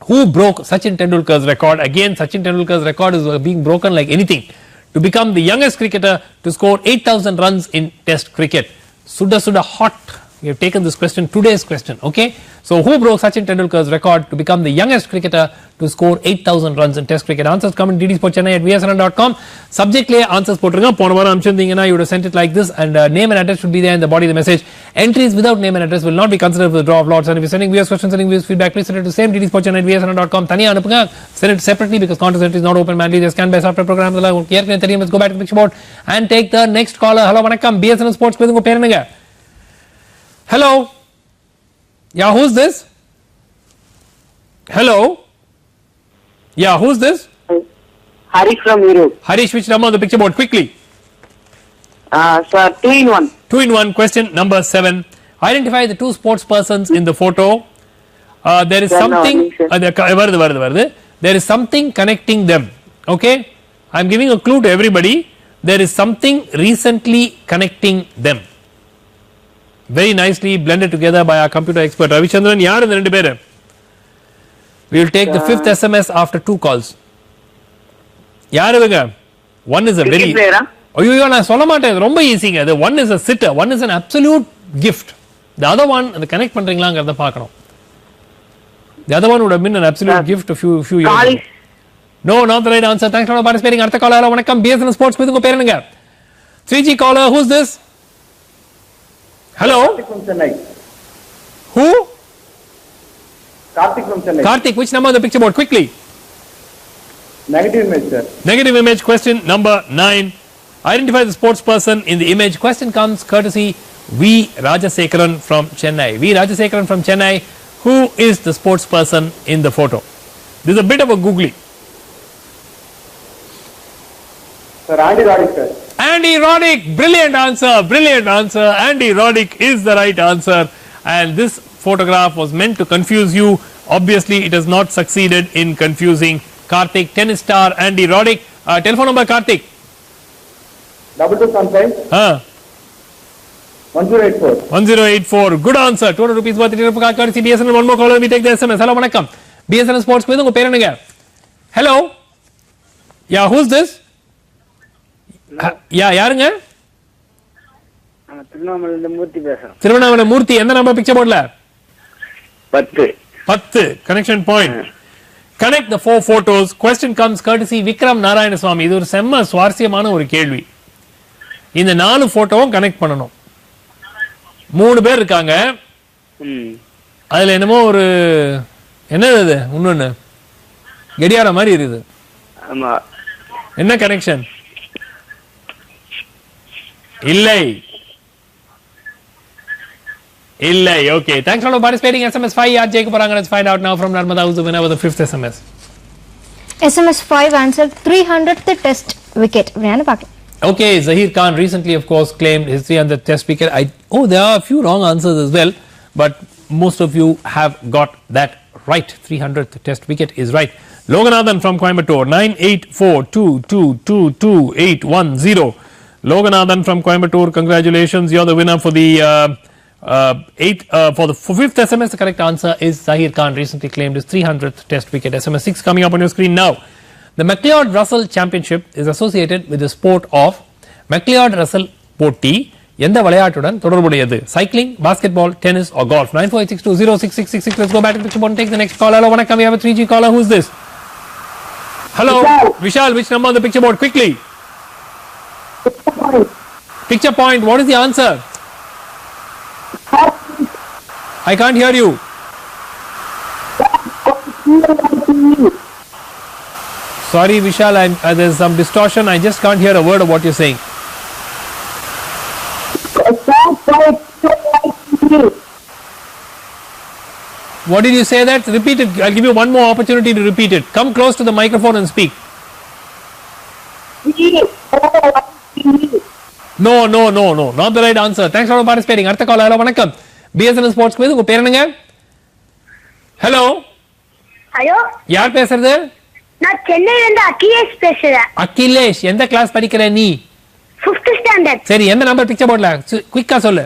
Who broke Sachin Tendulkar's record? Again, Sachin Tendulkar's record is being broken like anything. To become the youngest cricketer to score 8,000 runs in Test cricket. Suda hot. We have taken this question, today's question. Okay. So, who broke Sachin Tendulkar's record to become the youngest cricketer to score 8,000 runs in Test cricket? Answers come in ddsportchennai@vsn.com. Subject layer answers potrunga. Pona varam amchindinga you would have sent it like this, and name and address should be there in the body of the message. Entries without name and address will not be considered for the draw of lots. And if you're sending viewers questions, sending viewers feedback, please send it to same ddsportchennai@vsn.com. Thaniya anupunga. Send it separately because contest entry is not open manually. Just scan by software program. Let's go back to the picture board and take the next caller. Hello, vanakkam. BSN Sports quiz unga perenunga. Hello. Yeah, who's this? Hello. Yeah, who's this? Harish from Europe. Harish, which number on the picture board? Quickly. Sir, 2 in 1. 2 in 1. Question number 7. Identify the two sports persons in the photo. There is something. There is something connecting them. Okay. I'm giving a clue to everybody. There is something recently connecting them. Very nicely blended together by our computer expert Ravichandran. Yaar indha rendu peru? We will take the 5th SMS after 2 calls. Yaar ivanga? One is a very ayyo na solla maten, romba easy nga. The one is a sitter, one is an absolute gift. The other one, and connect பண்றீங்களாங்கறத பார்க்கணும். The other one would have been an absolute gift a few years ago. No, not the right answer. Thanks for participating. அடுத்த caller வணக்கம். BSN Sports quiz உங்க பேர் என்னங்க? 3G caller, who's this? Hello. Karthik from Chennai. Who? Karthik from Chennai. Karthik, which number on the picture board? Quickly. Negative image, sir. Negative image. Question number 9. Identify the sports person in the image. Question comes courtesy V. Rajasekaran from Chennai. V. Rajasekaran from Chennai. Who is the sports person in the photo? This is a bit of a googly. Sir, Andy Roddick, sir. Andy Roddick, brilliant answer, brilliant answer. Andy Roddick is the right answer, and this photograph was meant to confuse you. Obviously, it has not succeeded in confusing Karthik. Tennis star Andy Roddick. Telephone number, Karthik. 2215 1084. 1084. Good answer. 200 rupees worth of courtesy BSN. One more caller. We take the SMS. Hello, vanakkam. BSN Sports quiz unga per enanga? Hello. Yeah, who's this? Yeah, யாருங்க? திருவண்ணாமலை மூர்த்தி பேசுறேன். திருவண்ணாமலை மூர்த்தி, எந்த number picture போர்ட்ல? 10. Connection point. Connect the 4 photos. Question comes courtesy Vikram Narayanaswamy. இது ஒரு செம்ம சுவாரஸ்யமான ஒரு கேள்வி. இந்த 4 போட்டோவும் கனெக்ட் பண்ணணும். 3 பேர் இருக்காங்க. அதுல என்னமோ ஒரு என்னது இது? இன்னொன்னு கடியார மாதிரி இருக்குது. ஆமா. என்ன கனெக்ஷன்? இல்லை. Okay. Thanks for participating. SMS 5 yaar jayku poranga. Let's find out now from Narmada who's the winner with the 5th SMS. SMS 5 answer 300th test wicket. Vriyana paakla. Okay, Zahir Khan recently of course claimed his 300th test wicket. There are a few wrong answers as well, but most of you have got that right. 300th test wicket is right. Loganathan from Coimbatore 9842222810. Loganathan from Coimbatore, congratulations, you're the winner for the 5th SMS. The correct answer is Zahir Khan recently claimed his 300th test wicket. SMS 6 coming up on your screen now. The McLeod-Russell Championship is associated with the sport of McLeod-Russell போட்டி எந்த விளையாட்டுடன் தொடர்புடையது? Cycling, basketball, tennis or golf? 9486206666. Let's go back to the picture board and take the next call. Hello, vanakkam. We have a 3G caller. Who's this? Hello, Vishal. Which number on the picture board? Quickly. Picture point. What is the answer? I can't hear you. Sorry, Vishal, there's some distortion. I just can't hear a word of what you're saying. What did you say that? Repeat it. I'll give you one more opportunity to repeat it. Come close to the microphone and speak. No, not the right answer. Thanks for participating. Artha call. Hello, vanakkam. BSNL Sports Quiz. Unga peru enanga? Hello. Hello, யார் பேசுறது? நான் சென்னையில இருந்து அகிலேஷ் பேசுறேன். அகிலேஷ், எந்த class படிக்கிற நீ? 5th standard. சரி, எந்த நம்பர் பிக்சர் போர்ட்ல? குயிக்கா சொல்லு.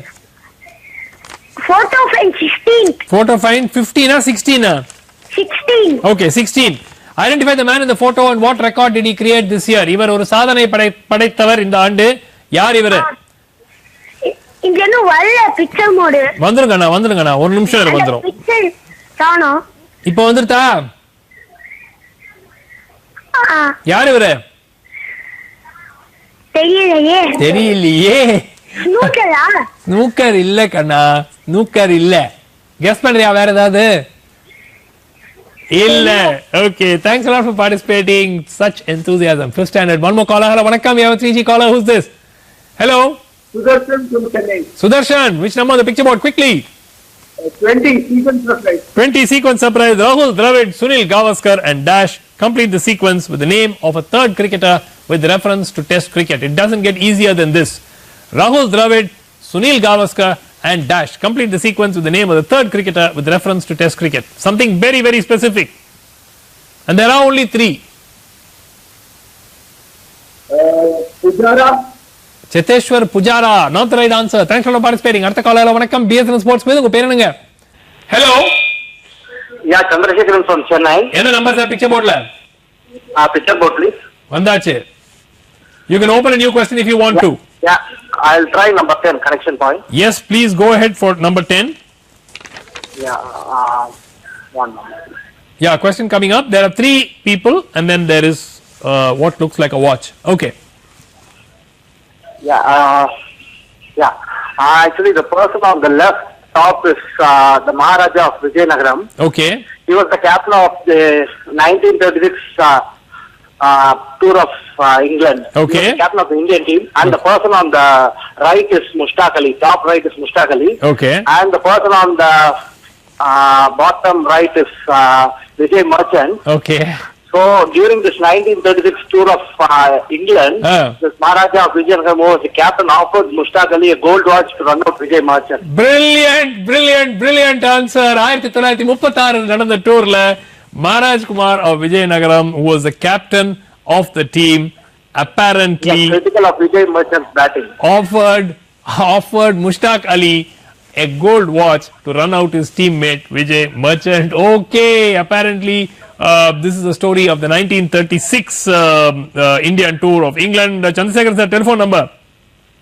Photo fine 16. Photo fine 15 or 16? 16. Okay, 16. Identify the man in the photo and what record did he create this year? இவர் ஒரு சாதனை படைத்தவர் இந்த ஆண்டு. யார் இவரு? இங்க இன்னும் வரல பிக்சர் மோட். வந்துருங்கண்ணா ஒரு நிமிஷம் இரு, வந்துரும். பிக்சர் தானோ? இப்போ வந்துருதா? யார் இவரு? தெரியலையே. ஸ்னூக்கரா? ஸ்னூக்கர் இல்ல கண்ணா, ஸ்னூக்கர் இல்ல. கெஸ் பண்றியா வேற ஏதாவது? இல்ல. Okay, thanks a lot for participating. Such enthusiasm. 5th standard. One more caller. Hello, vanakkam. We have a 3G caller. Who's this? Hello. Sudarshan from Chennai. Sudarshan, which number on the picture board? Quickly. 20 sequence surprise. 20 sequence surprise. Rahul Dravid, Sunil Gavaskar and Dash complete the sequence with the name of a third cricketer with reference to Test cricket. It doesn't get easier than this. Rahul Dravid, Sunil Gavaskar and Dash complete the sequence with the name of the third cricketer with reference to Test cricket. Something very, very specific. And there are only 3. Pujara. Cheteshwar Pujara, not the right answer. Thanks for participating. Artha call. Hello, vanakkam. BSNL Sports Quiz. Unga peru enanga? Hello. Yeah, Chandrasekharan from Chennai. Enna number sir picture board la? Picture board, please. Vandache. You can open a new question if you want to. Yeah, I'll try number 10, connection point. Yes, please go ahead for number 10. Yeah, one moment. Yeah, question coming up. There are 3 people and then there is what looks like a watch. Okay. Yeah. Actually, the person on the left top is the Maharaja of Vijayanagaram. Okay. He was the captain of the 1936 tour of England. Okay. He was the captain of the Indian team. And the person on the right is Mushtaq Ali. Top right is Mushtaq Ali. Okay. And the person on the bottom right is Vijay Merchant. Okay. So during this 1936 tour of England, this Maharaja of Vijayanagaram was the captain, offered Mushtaq Ali a gold watch to run out Vijay Merchant. Brilliant answer. 1936 நடந்த டூர்ல Maharaj Kumar of Vijayanagaram, who was the captain of the team, apparently critical of Vijay Merchant's batting, offered Mushtaq Ali a gold watch to run out his teammate Vijay Merchant. Okay, apparently this is the story of the 1936 Indian tour of England. Chandrasekhar sir, telephone number?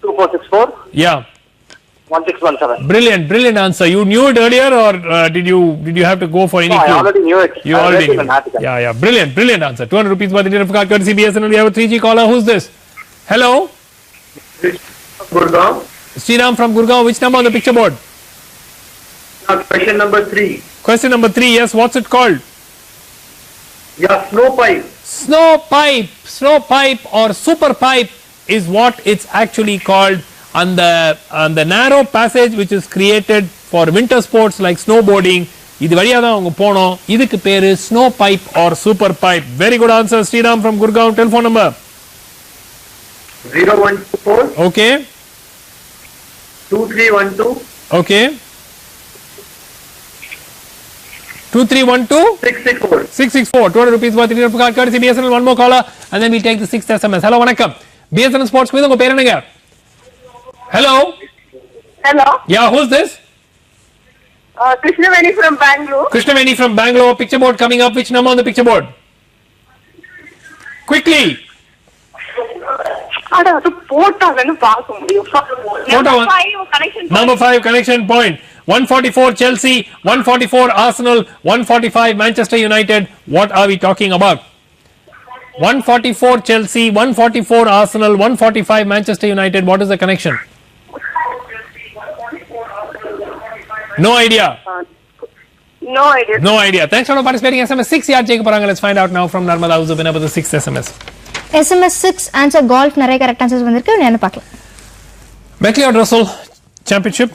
2464. Yeah. 1617. Brilliant answer. You knew it earlier, or did you have to go for any? No, clue? I already knew it. You already knew. Yeah. Brilliant answer. 200 rupees worth of card courtesy BSNL. We have a 3G caller. Who's this? Hello. Gurgaon. Sriram from Gurgaon. Which number on the picture board? Question number 3. Question number 3. Yes. What's it called? Yeah, snow pipe. Snow pipe or super pipe is what it's actually called. On the narrow passage which is created for winter sports like snowboarding, இது வழியா தான் அவங்க போனோம். இதுக்கு பேரு snow pipe or super pipe. Very good answer, Sriram from Gurgaon. Telephone number? 0124. Okay. 2312. Okay. 2312 664. 664. 200 rupees worth of card courtesy BSNL. One more caller and then we take the 6th SMS. Hello, vanakkam. BSNL Sports Quiz. உங்க பேர் என்னங்க? Hello. Hello. Yeah, who's this? Krishnaveni from Bangalore. Krishnaveni from Bangalore. Picture board coming up. Which number on the picture board? Quickly. அது போட்டாங்கன்னு பார்க்க முடியும். Number 5 connection point. 144 Chelsea, 144 Arsenal, 145 Manchester United. What are we talking about? 144 Chelsea, 144 Arsenal, 145 Manchester United. What is the connection? No idea. No idea. No idea. Thanks for participating. SMS 6 yaar jeyika poranga. Let's find out now from Narmada, who's the winner with the 6th SMS. SMS 6 answer golf நிறைய correct answers வந்திருக்கு. என்ன பார்க்கலாம். McLeod Russell Championship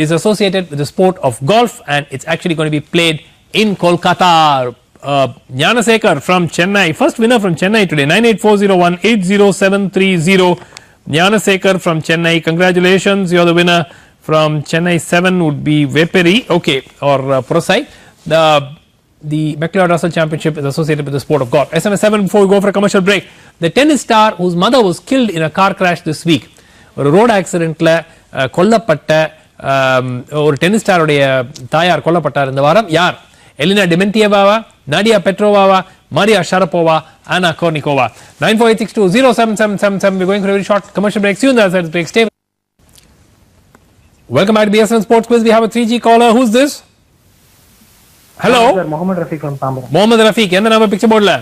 is associated with the sport of golf, and it's actually going to be played in Kolkata. Gnanasekar from Chennai, first winner from Chennai today, 9840180730. Gnanasekar from Chennai, congratulations, you're the winner. From Chennai 7 would be Veperi, okay, or Prosai. The McLeod Russell Championship is associated with the sport of golf. SMS 7 before we go for a commercial break. The tennis star whose mother was killed in a car crash this week. ஒரு road ஆக்சிடென்ட்ல கொல்லப்பட்ட ஒரு tennis ஸ்டாருடைய தாயார் கொல்லப்பட்டார் இந்த வாரம். யார்? Elena டிமென்டியேவாவா, நாடியா பெட்ரோவாவா, Maria Sharapova, Anna Kornikova. 9486207777. We're going for a very short commercial break. See you on the other side of the break. Stay. Welcome back to BSN Sports Quiz. We have a 3G caller. Who's this? Hello. Sir, Mohammed Rafiq from Tambaram. Mohammed Rafiq. என்ன நம்ம picture board la?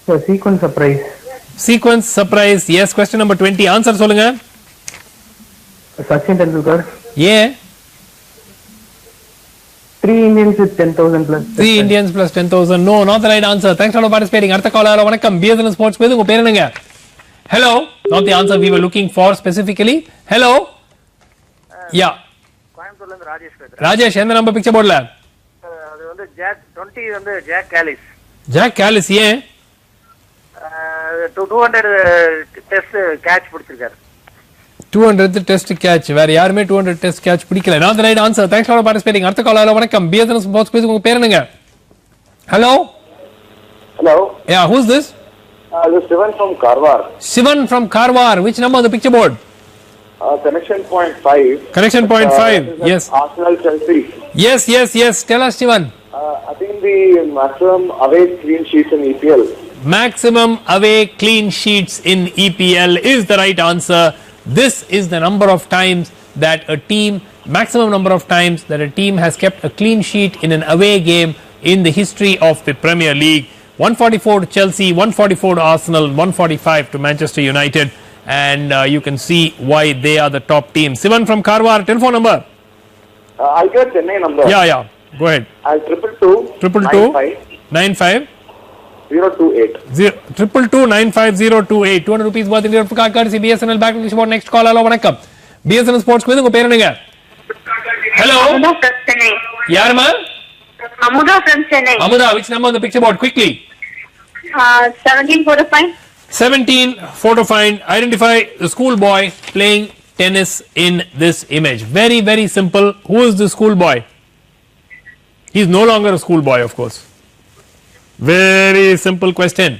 Sir, sequence surprise. Sequence surprise. Yes. Question number 20. Answer சொல்லுங்க. Sachin Tendulkar. Yeah. 3 Indians with 10,000 plus. 3 Indians plus 10,000. No, not the right answer. Thanks for participating. அடுத்த caller. வணக்கம். BSN Sports Quiz. உங்க பேர் என்னங்க? Hello. Not the answer we were looking for specifically. Hello. Yeah. கோயம்புத்தூர்ல இருந்து ராஜேஷ் பேசுறேன். ராஜேஷ் என்ன நம்ம picture board la? அது வந்து ஜாக் 20 வந்து ஜாக் காலிஸ். ஜாக் காலிஸ் ஏன்? 200 டெஸ்ட் கேட்ச் பிடிச்சிருக்காரு. 200th test catch. வேற யாருமே 200 டெஸ்ட் கேட்ச் பிடிக்கல. Not the right answer. Thanks for participating. அடுத்த காலர் வணக்கம். BSN Sports Quiz. உங்க பேர் என்னங்க? Hello. Hello. Yeah, who's this? This is Sivan from Karwar. Sivan from Karwar. Which number on the picture board? Connection point 5. Connection point 5. Yes. Arsenal Chelsea. Yes. Tell us, Sivan. I think the maximum away clean sheets in EPL. Maximum away clean sheets in EPL is the right answer. This is the number of times that maximum number of times that a team has kept a clean sheet in an away game in the history of the Premier League. 144 to Chelsea, 144 to Arsenal, 145 to Manchester United. And you can see why they are the top team. Sivan from Karwar, telephone number. I'll get Chennai number. Yeah. Go ahead. I'll 222 95 028. 222 200 rupees worth in your card courtesy BSNL back to the next call. Hello, vanakkam. BSNL Sports Quiz. உங்க பேர் என்னங்க? Hello. Amuda from Chennai. யாருமா? Amuda from Chennai. Amuda, which number on the picture board? Quickly. 17 for the fine. 17 photo find. Identify the schoolboy playing tennis in this image. Very, very simple. Who is the schoolboy? He is no longer a schoolboy, of course. Very simple question.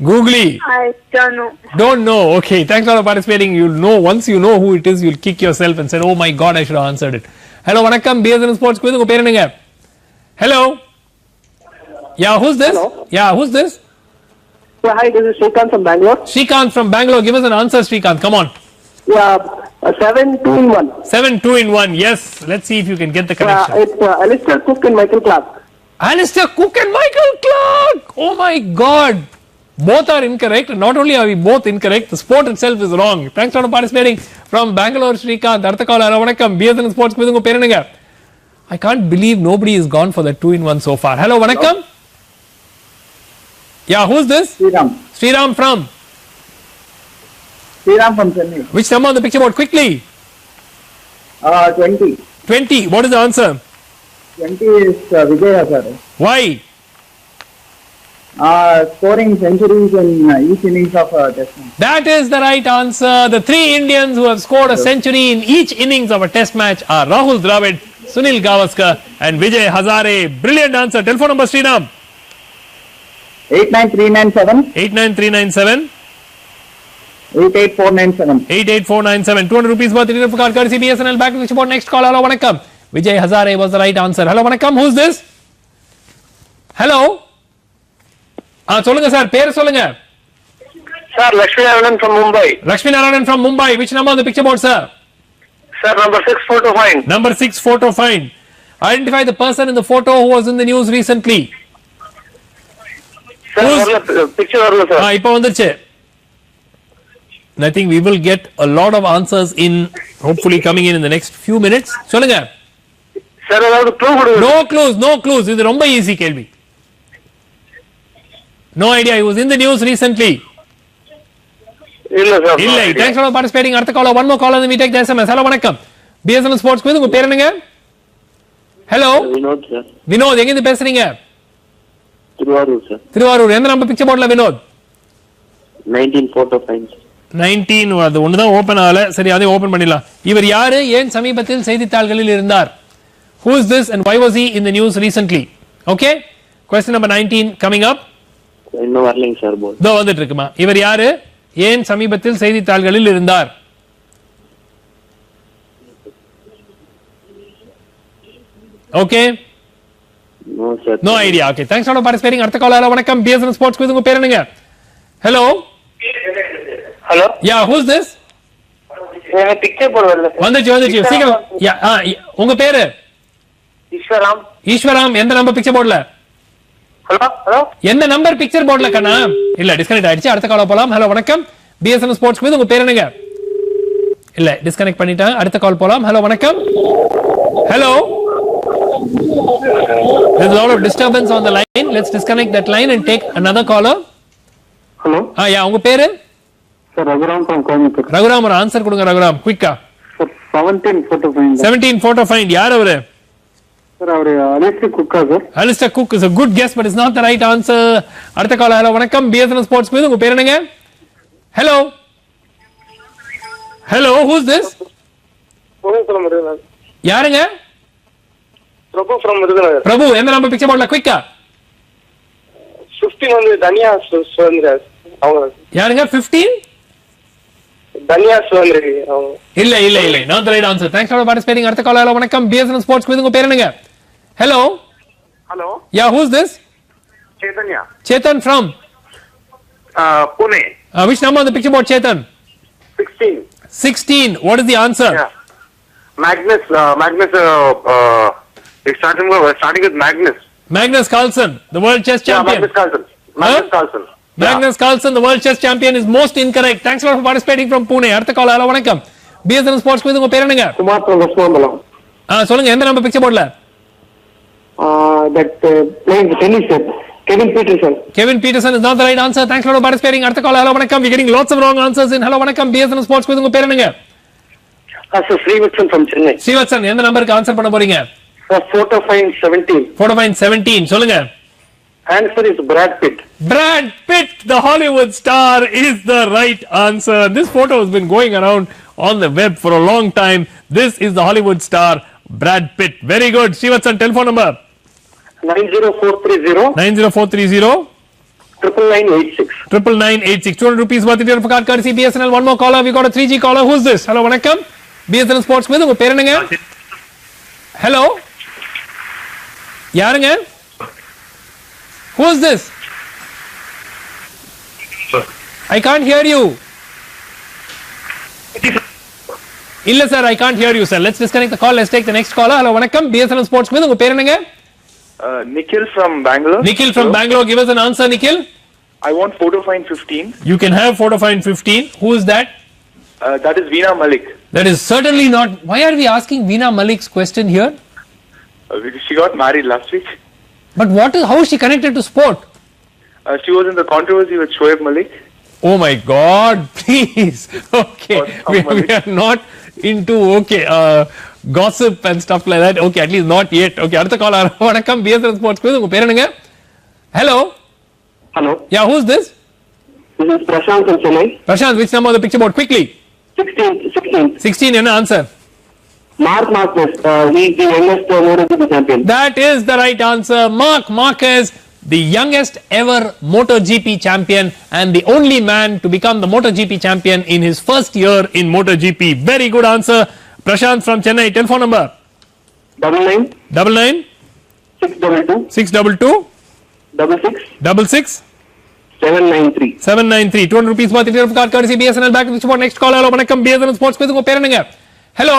Googly. I don't know. Don't know. Okay. Thanks for participating. You'll know once you know who it is, you'll kick yourself and say, "Oh my God, I should have answered it." Hello, vanakkam. BSN Sports Quiz. உங்க பேர் என்னங்க? Hello. Yeah, who's this? Hello. Yeah, who's this? Yeah, hi, this is Srikanth from Bangalore. Srikanth from Bangalore. Give us an answer, Srikanth. Come on. Yeah, 7, 2 in 1. 7, 2 in 1. Yes. Let's see if you can get the connection. It's Alistair Cook and Michael Clark. Alistair Cook and Michael Clark. Oh my God. Both are incorrect. Not only are we both incorrect, the sport itself is wrong. Thanks for participating from Bangalore, Srikanth. அடுத்த கால் வணக்கம். BSN Sports Quiz. உங்க பேர் என்னங்க? I can't believe nobody is gone for the 2 in 1 so far. Hello, vanakkam. Yeah, who's this? Sriram. Sriram from? Sriram from Chennai. Which number on the picture board? Quickly. 20. 20. What is the answer? 20 is Vijay Hazare. Why? Scoring centuries in each innings of test match. That is the right answer. The 3 Indians who have scored a century in each innings of a test match are Rahul Dravid, Sunil Gavaskar and Vijay Hazare. Brilliant answer. Telephone number, Sriram. 89397. 89397. 88497. 88497. 200 rupees worth in card courtesy BSNL back to the support. Next call. Hello, vanakkam. Vijay Hazare was the right answer. Hello, vanakkam. Who's this? Hello. சொல்லுங்க sir, பேர் சொல்லுங்க. Sir, Lakshmi Narayanan from Mumbai. Lakshmi Narayanan from Mumbai. Which number on the picture board, sir? Sir, number 6 photo find. Number 6 photo find. Identify the person in the photo who was in the news recently. Sir, picture varla sir. இப்போ வந்துருச்சு. And I think we will get a lot of answers in, hopefully coming in the next few minutes. சொல்லுங்க. Sir ஏதாவது clue கொடுங்க. No clues. இது ரொம்ப easy கேள்வி. No idea. He was in the news recently. இல்ல sir. இல்ல. Thanks for participating. அடுத்த caller, one more caller, then we take the SMS. Hello, வணக்கம். BSNL Sports Quiz. உங்க பேர் என்னங்க? Hello. வினோத் சார். வினோத், எங்க இருந்து பேசுறீங்க? திருவாரூர் சார். திருவாரூர். எந்த நம்பர் பிக்சர் போர்ட்ல வினோத்? 19 photo finds. 19 அது ஒன்னு தான் ஓபன் ஆகல. சரி, அதை ஓபன் பண்ணிடலாம். இவர் யாரு? ஏன் சமீபத்தில் செய்தித்தாள்களில் இருந்தார்? Who is this and why was he in the news recently? Okay? Question number 19 coming up. இன்னும் வரலைங்க சார் போல். இதோ வந்துட்டு இருக்குமா. இவர் யாரு? ஏன் சமீபத்தில் செய்தித்தாள்களில் இருந்தார்? Okay? No sir. No idea. Okay. Thanks for participating. அடுத்த கால். ஹலோ, வணக்கம். BSNL Sports Quiz. உங்க பேர் என்னங்க? Hello. Hello. Yeah, who's this? எனக்கு பிக்சர் போர்டு வரல சார். வந்துச்சு. சீக்கிரம். உங்க பேரு? ஈஸ்வராம். ஈஸ்வராம். எந்த நம்பர் பிக்சர் போர்ட்ல? ஹலோ. எந்த நம்பர் பிக்சர் போர்ட்ல கண்ணா? இல்ல, டிஸ்கனெக்ட் ஆயிடுச்சு. அடுத்த கால் போலாம். ஹலோ, வணக்கம். BSNL Sports Quiz. உங்க பேர் என்னங்க? இல்ல, டிஸ்கனெக்ட் பண்ணிட்டேன். அடுத்த கால் போலாம். ஹலோ, வணக்கம். Hello. There's a lot of disturbance on the line. Let's disconnect that line and take another caller. Hello. Yeah, உங்க பேரு? Sir, Raghuram from Coimbatore. Raghuram, ஒரு ஆன்சர் கொடுங்க ரகுராம், குயிக்கா. Sir, 17 photo find. 17 photo find. யார் அவரு? Sir, அவரு Alistair Cook sir. Alistair Cook is a good guess, but it's not the right answer. அடுத்த call. Hello, வணக்கம். BSNL Sports Quiz. உங்க பேர் என்னங்க? Hello. Hello, who's this? யாருங்க? பிரபு ஃப்ரம் விருதுநகர். பிரபு, எந்த நம்பர் பிக்சர் போர்ட்ல? குயிக்கா. 15 வந்து தனியா சுவந்திரன் அவங்க. யாருங்க? 15? தனியா சுவந்திரன் அவங்க. இல்ல, not the right answer. Thanks for participating. அடுத்த கால். ஹலோ, வணக்கம். BSNL Sports Quiz. உங்க பேர் என்னங்க? Hello. Hello. Yeah, who's this? சேதன்யா. Chetan from Pune. which number on the picture board, Chetan? 16. 16. What is the answer? Yeah. Magnus, it's starting with Magnus. Magnus Carlsen, the world chess champion. Magnus Carlsen. Magnus Carlsen, the world chess champion, is most incorrect. Thanks for participating from Pune. அடுத்த call. Hello, வணக்கம். BSNL Sports Quiz. உங்க பேர் என்னங்க? Kumar from Westmambala. சொல்லுங்க, எந்த number picture போர்ட்ல? That playing tennis set. Kevin Peterson. Kevin Peterson is not the right answer. Thanks for participating. அடுத்த call. Hello, வணக்கம். We're getting lots of wrong answers in. Hello, வணக்கம். BSNL Sports Quiz. உங்க பேர் என்னங்க? So Srivatsan from Chennai. Srivatsan, எந்த நம்பருக்கு answer பண்ண போறீங்க? Photo find 17. Photo find 17. சொல்லுங்க. Answer is Brad Pitt. Brad Pitt, the Hollywood star, is the right answer. This photo has been going around on the web for a long time. This is the Hollywood star, Brad Pitt. Very good. Srivatsan, telephone number? 90430. 90430. 99986. 99986. 200 rupees worth of your card courtesy BSNL. One more caller. We got a 3G caller. Who's this? Hello, வணக்கம். BSNL Sports Quiz. உங்க பேர் என்னங்க? Hello. யாருங்க? Who is this? I can't hear you. இல்ல sir, I can't hear you sir. Let's disconnect the call. Let's take the next caller. Hello, வணக்கம். BSNL Sports Quiz. உங்க பேர் என்னங்க? Nikhil from Bangalore. Nikhil from Bangalore. Give us an answer, Nikhil. I want photo find 15. You can have photo find 15. Who is that? That is Veena Malik. That is certainly not. Why are we asking Veena Malik's question here? Because she got married last week. But how is she connected to sport? She was in the controversy with Shoaib Malik. Oh my God! Please. Okay, we are not into gossip and stuff like that. Okay, at least not yet. Okay, அடுத்த கால். வணக்கம். BSNL Sports Quiz. உங்க பேர் என்னங்க? Hello. Hello. Yeah, who's this? This is Prashant from Chennai. Prashant, which number on the picture board? Quickly. 16. என்ன answer? Mark Marquez. He is the youngest MotoGP champion. That is the right answer. Marc Marquez, the youngest ever MotoGP champion and the only man to become the MotoGP champion in his first year in MotoGP. Very good answer. Prashant from Chennai. Telephone number? 99 622 622 66 66 793. 793. 200 rupees worth of card courtesy BSNL. Back to the sport. Next call. Hello, வணக்கம். BSNL Sports Quiz. உங்க பேர் என்னங்க? Hello.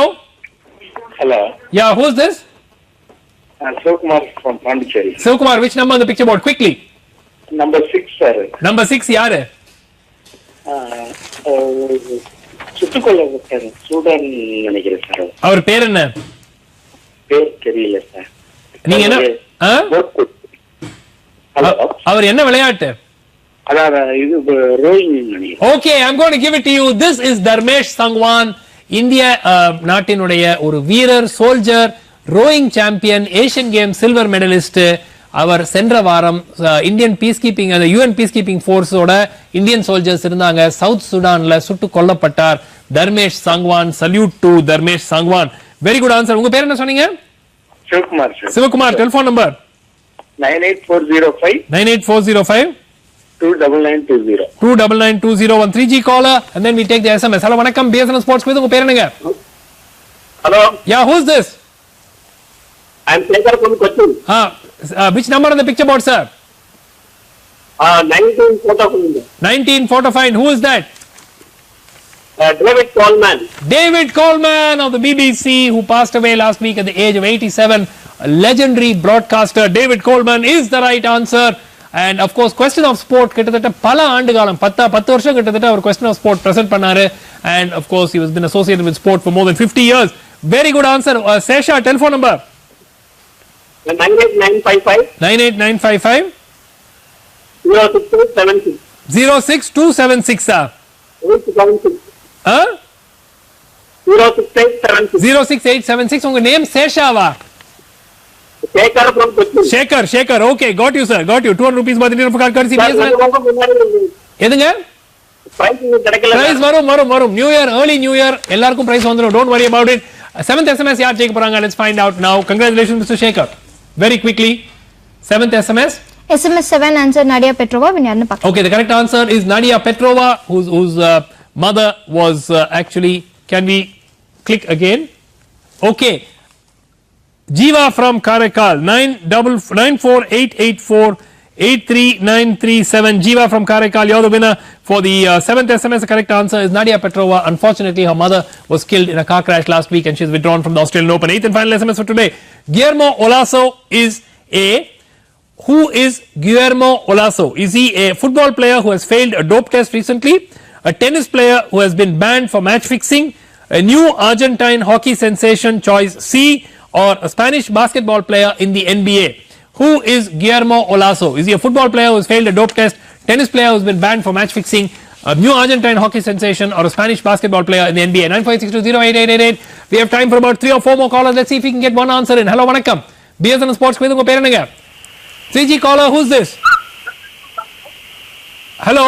Hello. Yeah, who's this? Sivakumar from Pondicherry. Sivakumar, which number on the picture board? Quickly. Number 6, sir. Number 6 யாரு? சுட்டுக்கொள்ள sir Sudan நினைக்கிறேன் sir. அவர் பேர் என்ன? பேர் தெரியல சார். நீங்க என்ன அவர் என்ன விளையாட்டு? Okay, I'm going to give it to you. This is Dharmesh Sangwan, India நாட்டினுடைய ஒரு வீரர், soldier, rowing champion, Asian game silver medalist. அவர் சென்ற வாரம் இந்தியன் பீஸ் கீப்பிங் அந்த யுஎன் பீஸ் கீப்பிங் போர்ஸோட இந்தியன் சோல்ஜர்ஸ் இருந்தாங்க, சவுத் சுடான்ல சுட்டு கொல்லப்பட்டார். Dharmesh Sangwan. Salute to Dharmesh Sangwan. Very good answer. உங்க பேர் என்ன சொன்னீங்க? Sivakumar. Sivakumar. Telephone number 98405 98405 29920. 29920. 3G caller and then we take the SMS. Hello, வணக்கம். BSN Sports quiz. உங்க பேர் என்னங்க? Hello. Yeah, who's this? I'm Sekar from Kochi. Which number on the picture board, sir? 19 photo find. 19 photo find. Who is that? David Coleman. David Coleman of the BBC, who passed away last week at the age of 87. A legendary broadcaster. David Coleman is the right answer. And of course, question of sport கிட்டத்தட்ட பல ஆண்டு காலம் 10 வருஷம் கிட்டத்தட்ட அவர் question of sport present பண்ணாரு. And of course, he has been associated with sport for more than 50 years. Very good answer. Sesha, telephone number 98955 98955 06276 06276, sir. 06876 06876. உங்க name சேஷாவா? Sekar from Kochi. Shekhar. Okay, got you, sir. Got you. 200 rupees worth Indian card courtesy. எதுங்க? Prize வரும். New Year, early New Year. எல்லாருக்கும் prize வந்துரும். Don't worry about it. 7th SMS யார் ஜெயிக்க போறாங்க? Let's find out now. Congratulations, Mr. Shekhar. Very quickly. 7th SMS. SMS 7 answer Nadia Petrova. Okay, the correct answer is Nadia Petrova, whose mother was actually. Can we click again? Okay. Jiva from Karaikal. 94884833937. Jiva from Karaikal, you're the winner for the 7th SMS. The correct answer is Nadia Petrova. Unfortunately, her mother was killed in a car crash last week and she's withdrawn from the Australian Open. 8th and final SMS for today. Guillermo Olaso is Who is Guillermo Olaso? Is he a football player who has failed a dope test recently? A tennis player who has been banned for match fixing? A new Argentine hockey sensation, choice C? Or a Spanish basketball player in the NBA? Who is Guillermo Olaso? Is he a football player who has failed a dope test, tennis player who has been banned for match fixing, a new Argentine hockey sensation, or a Spanish basketball player in the NBA? 946208888. We have time for about 3 or 4 more callers. Let's see if we can get one answer in. Hello, vanakkam. BSN Sports quiz. Unga per enanga? 3G caller, who's this? Hello?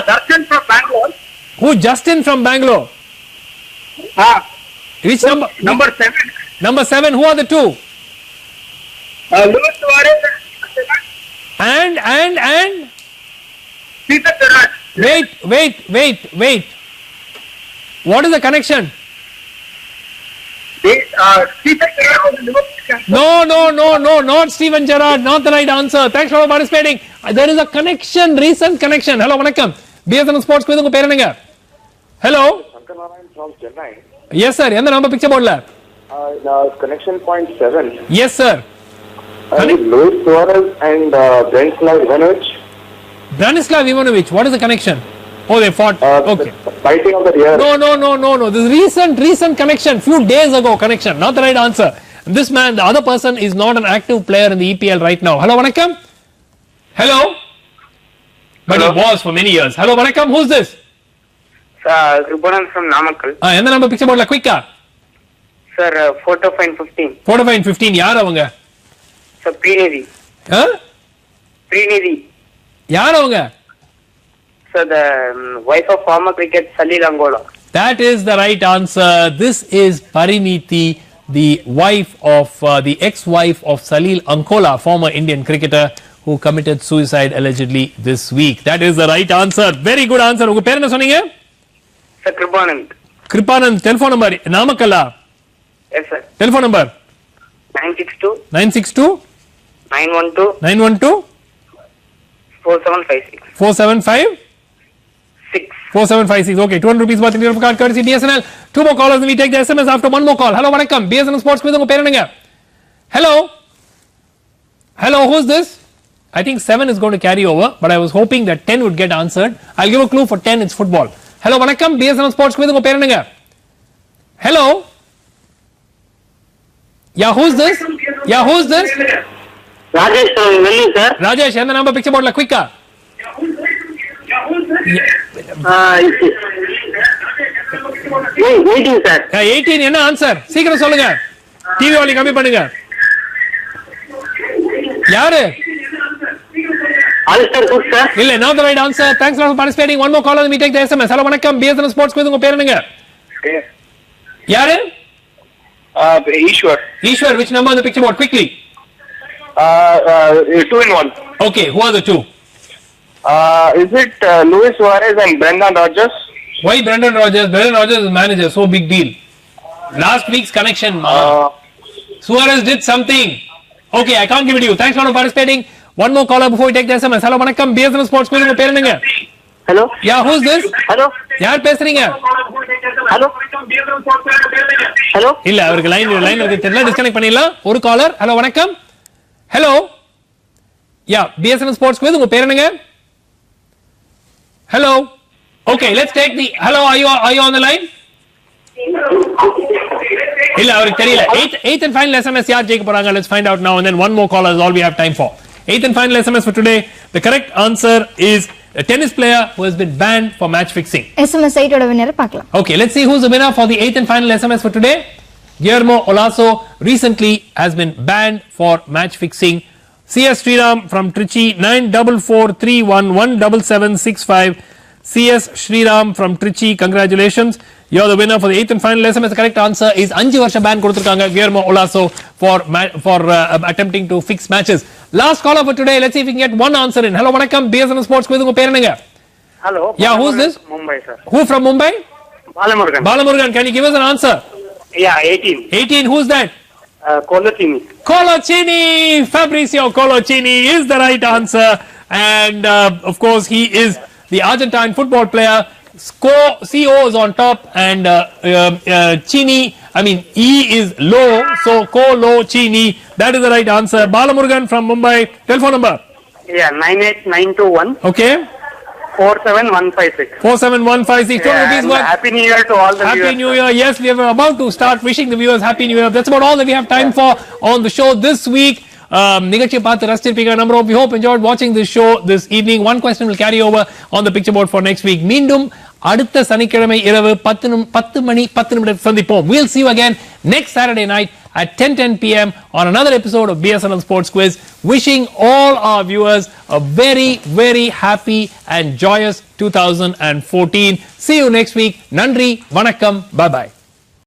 Darshan from Bangalore. Who? Justin from Bangalore. Which number? Number 7. Number 7. Who are the two? Luis Suarez and Cesar Gerrard. Wait. What is the connection? Cesar Gerrard. No, not Steven Gerrard. Not the right answer. Thanks for participating. There is a connection, recent connection. Hello, vanakkam. BSN Sports quiz. Unga per enanga? Hello. Sankaran from Chennai. Yes, sir. Endha number picture board la? Connection point 7. Yes, sir. Luis Suarez and Branislav Ivanovic. Branislav Ivanovic. What is the connection? Oh, they fought. Okay. Fighting of the year. No. This recent connection. Few days ago connection. Not the right answer. This man, the other person, is not an active player in the EPL right now. Hello, vanakkam. Hello. But he was for many years. Hello, vanakkam. Who's this? Kripanan from Namakkal. Endha number picture board la? Quick. Sir, photo fine 15. Photo fine 15. Yaar avanga? Sir, Prinidhi. Prinidhi. Yaar avanga? Sir, the wife of former cricket Salil Angola. That is the right answer. This is Parineeti, the wife of the ex-wife of Salil Ankola, former Indian cricketer who committed suicide allegedly this week. That is the right answer. Very good answer. Unga per enna sonninga? Sir, Kripanand. Telephone number Namakkala. Yes, sir. Telephone number 962 912 4756 4756. Okay, 200 rupees worth Indian card courtesy BSNL. 2 more callers and we take the SMS after 1 more call. Hello, vanakkam. BSNL Sports quiz. Unga per enanga? Hello, who's this? I think 7 is going to carry over, but I was hoping that 10 would get answered. I'll give a clue for 10. It's football. Hello, vanakkam. BSNL Sports Quiz. Unga peru enga? Hello. Yeah, who's this? Yeah, who's this? Rajesh from Velli, sir. Rajesh, and the number picture board la quicker. Waiting, sir. 18 என்ன answer? சீக்கிரம் சொல்லுங்க. TV volume கம்மி பண்ணுங்க. யாரு? Alistair Cook, sir. இல்ல, not the right answer. Thanks a lot for participating. One more call, let me take the SMS. Hello, வணக்கம். BSNL Sports Quiz. உங்க பேர் என்னங்க? யாரு? Ishwar. Ishwar, which number on the picture board? Quickly. 2 in 1. Okay, who are the two? Is it Luis Suarez and Brendan Rodgers? Why Brendan Rodgers? Brendan Rodgers is manager, so big deal. Last week's connection. Suarez did something. Okay, I can't give it to you. Thanks a lot for participating. One more caller before we take the SMS. Hello, vanakkam. BSNL Sports Quiz. உங்க பேர் என்னங்க? Hello. Yeah, who's this? Hello. யார் பேசுறீங்க? Hello. Hello. இல்ல, அவருக்கு line இருக்கு தெரியல. Disconnect பண்ணிடலாம். ஒரு காலர். ஹலோ, வணக்கம். Hello. Yeah, BSNL Sports Quiz. உங்க பேர் என்னங்க? Hello. Okay, let's take the. Hello, are you on the line? இல்ல, அவருக்கு தெரியல. Eighth and final SMS யார் ஜெயிக்க போறாங்க? Let's find out now, and then one more caller is all we have time for. Eighth and final SMS for today. The correct answer is a tennis player who has been banned for match fixing. SMS 8 ஓட winner பார்க்கலாம். Okay, let's see who's the winner for the eighth and final SMS for today. Guillermo Olaso recently has been banned for match fixing. CS Sriram from Trichy 9443117765. CS Sriram from Trichy, congratulations. You're the winner for the eighth and final SMS. The correct answer is 5 வருஷ ban கொடுத்திருக்காங்க Guillermo Olaso for attempting to fix matches. Last caller for today. Let's see if we can get one answer in. Hello, vanakkam. BSNL Sports Quiz. உங்க பேர் என்னங்க? Hello. Yeah, who's this? Mumbai, sir. Who from Mumbai? Balamurugan. Balamurugan, can you give us an answer? Yeah, 18. 18, who's that? Coloccini. Coloccini! Fabrizio Coloccini is the right answer. And of course, he is the Argentine football player. CO is on top, and Chini, I mean, E is low, so Coloccini. That is the right answer. Balamurugan from Mumbai. Telephone number? Yeah, 98921. Okay. 47156. 47156. Happy New Year to all the viewers. Happy New Year. Yes, we are about to start wishing the viewers Happy New Year. That's about all that we have time for on the show this week. நிகழ்ச்சியை பார்த்து ரசிச்சிருப்பீங்க. Number of we hope enjoyed watching this show this evening. One question will carry over on the picture board for next week. மீண்டும் அடுத்த சனிக்கிழமை இரவு 10 மணி 10 நிமிடம் சந்திப்போம். We'll see you again next Saturday night at 10:10 p.m. on another episode of BSNL Sports Quiz. Wishing all our viewers a very, very happy and joyous 2014. See you next week. Nandri, vanakkam, bye bye.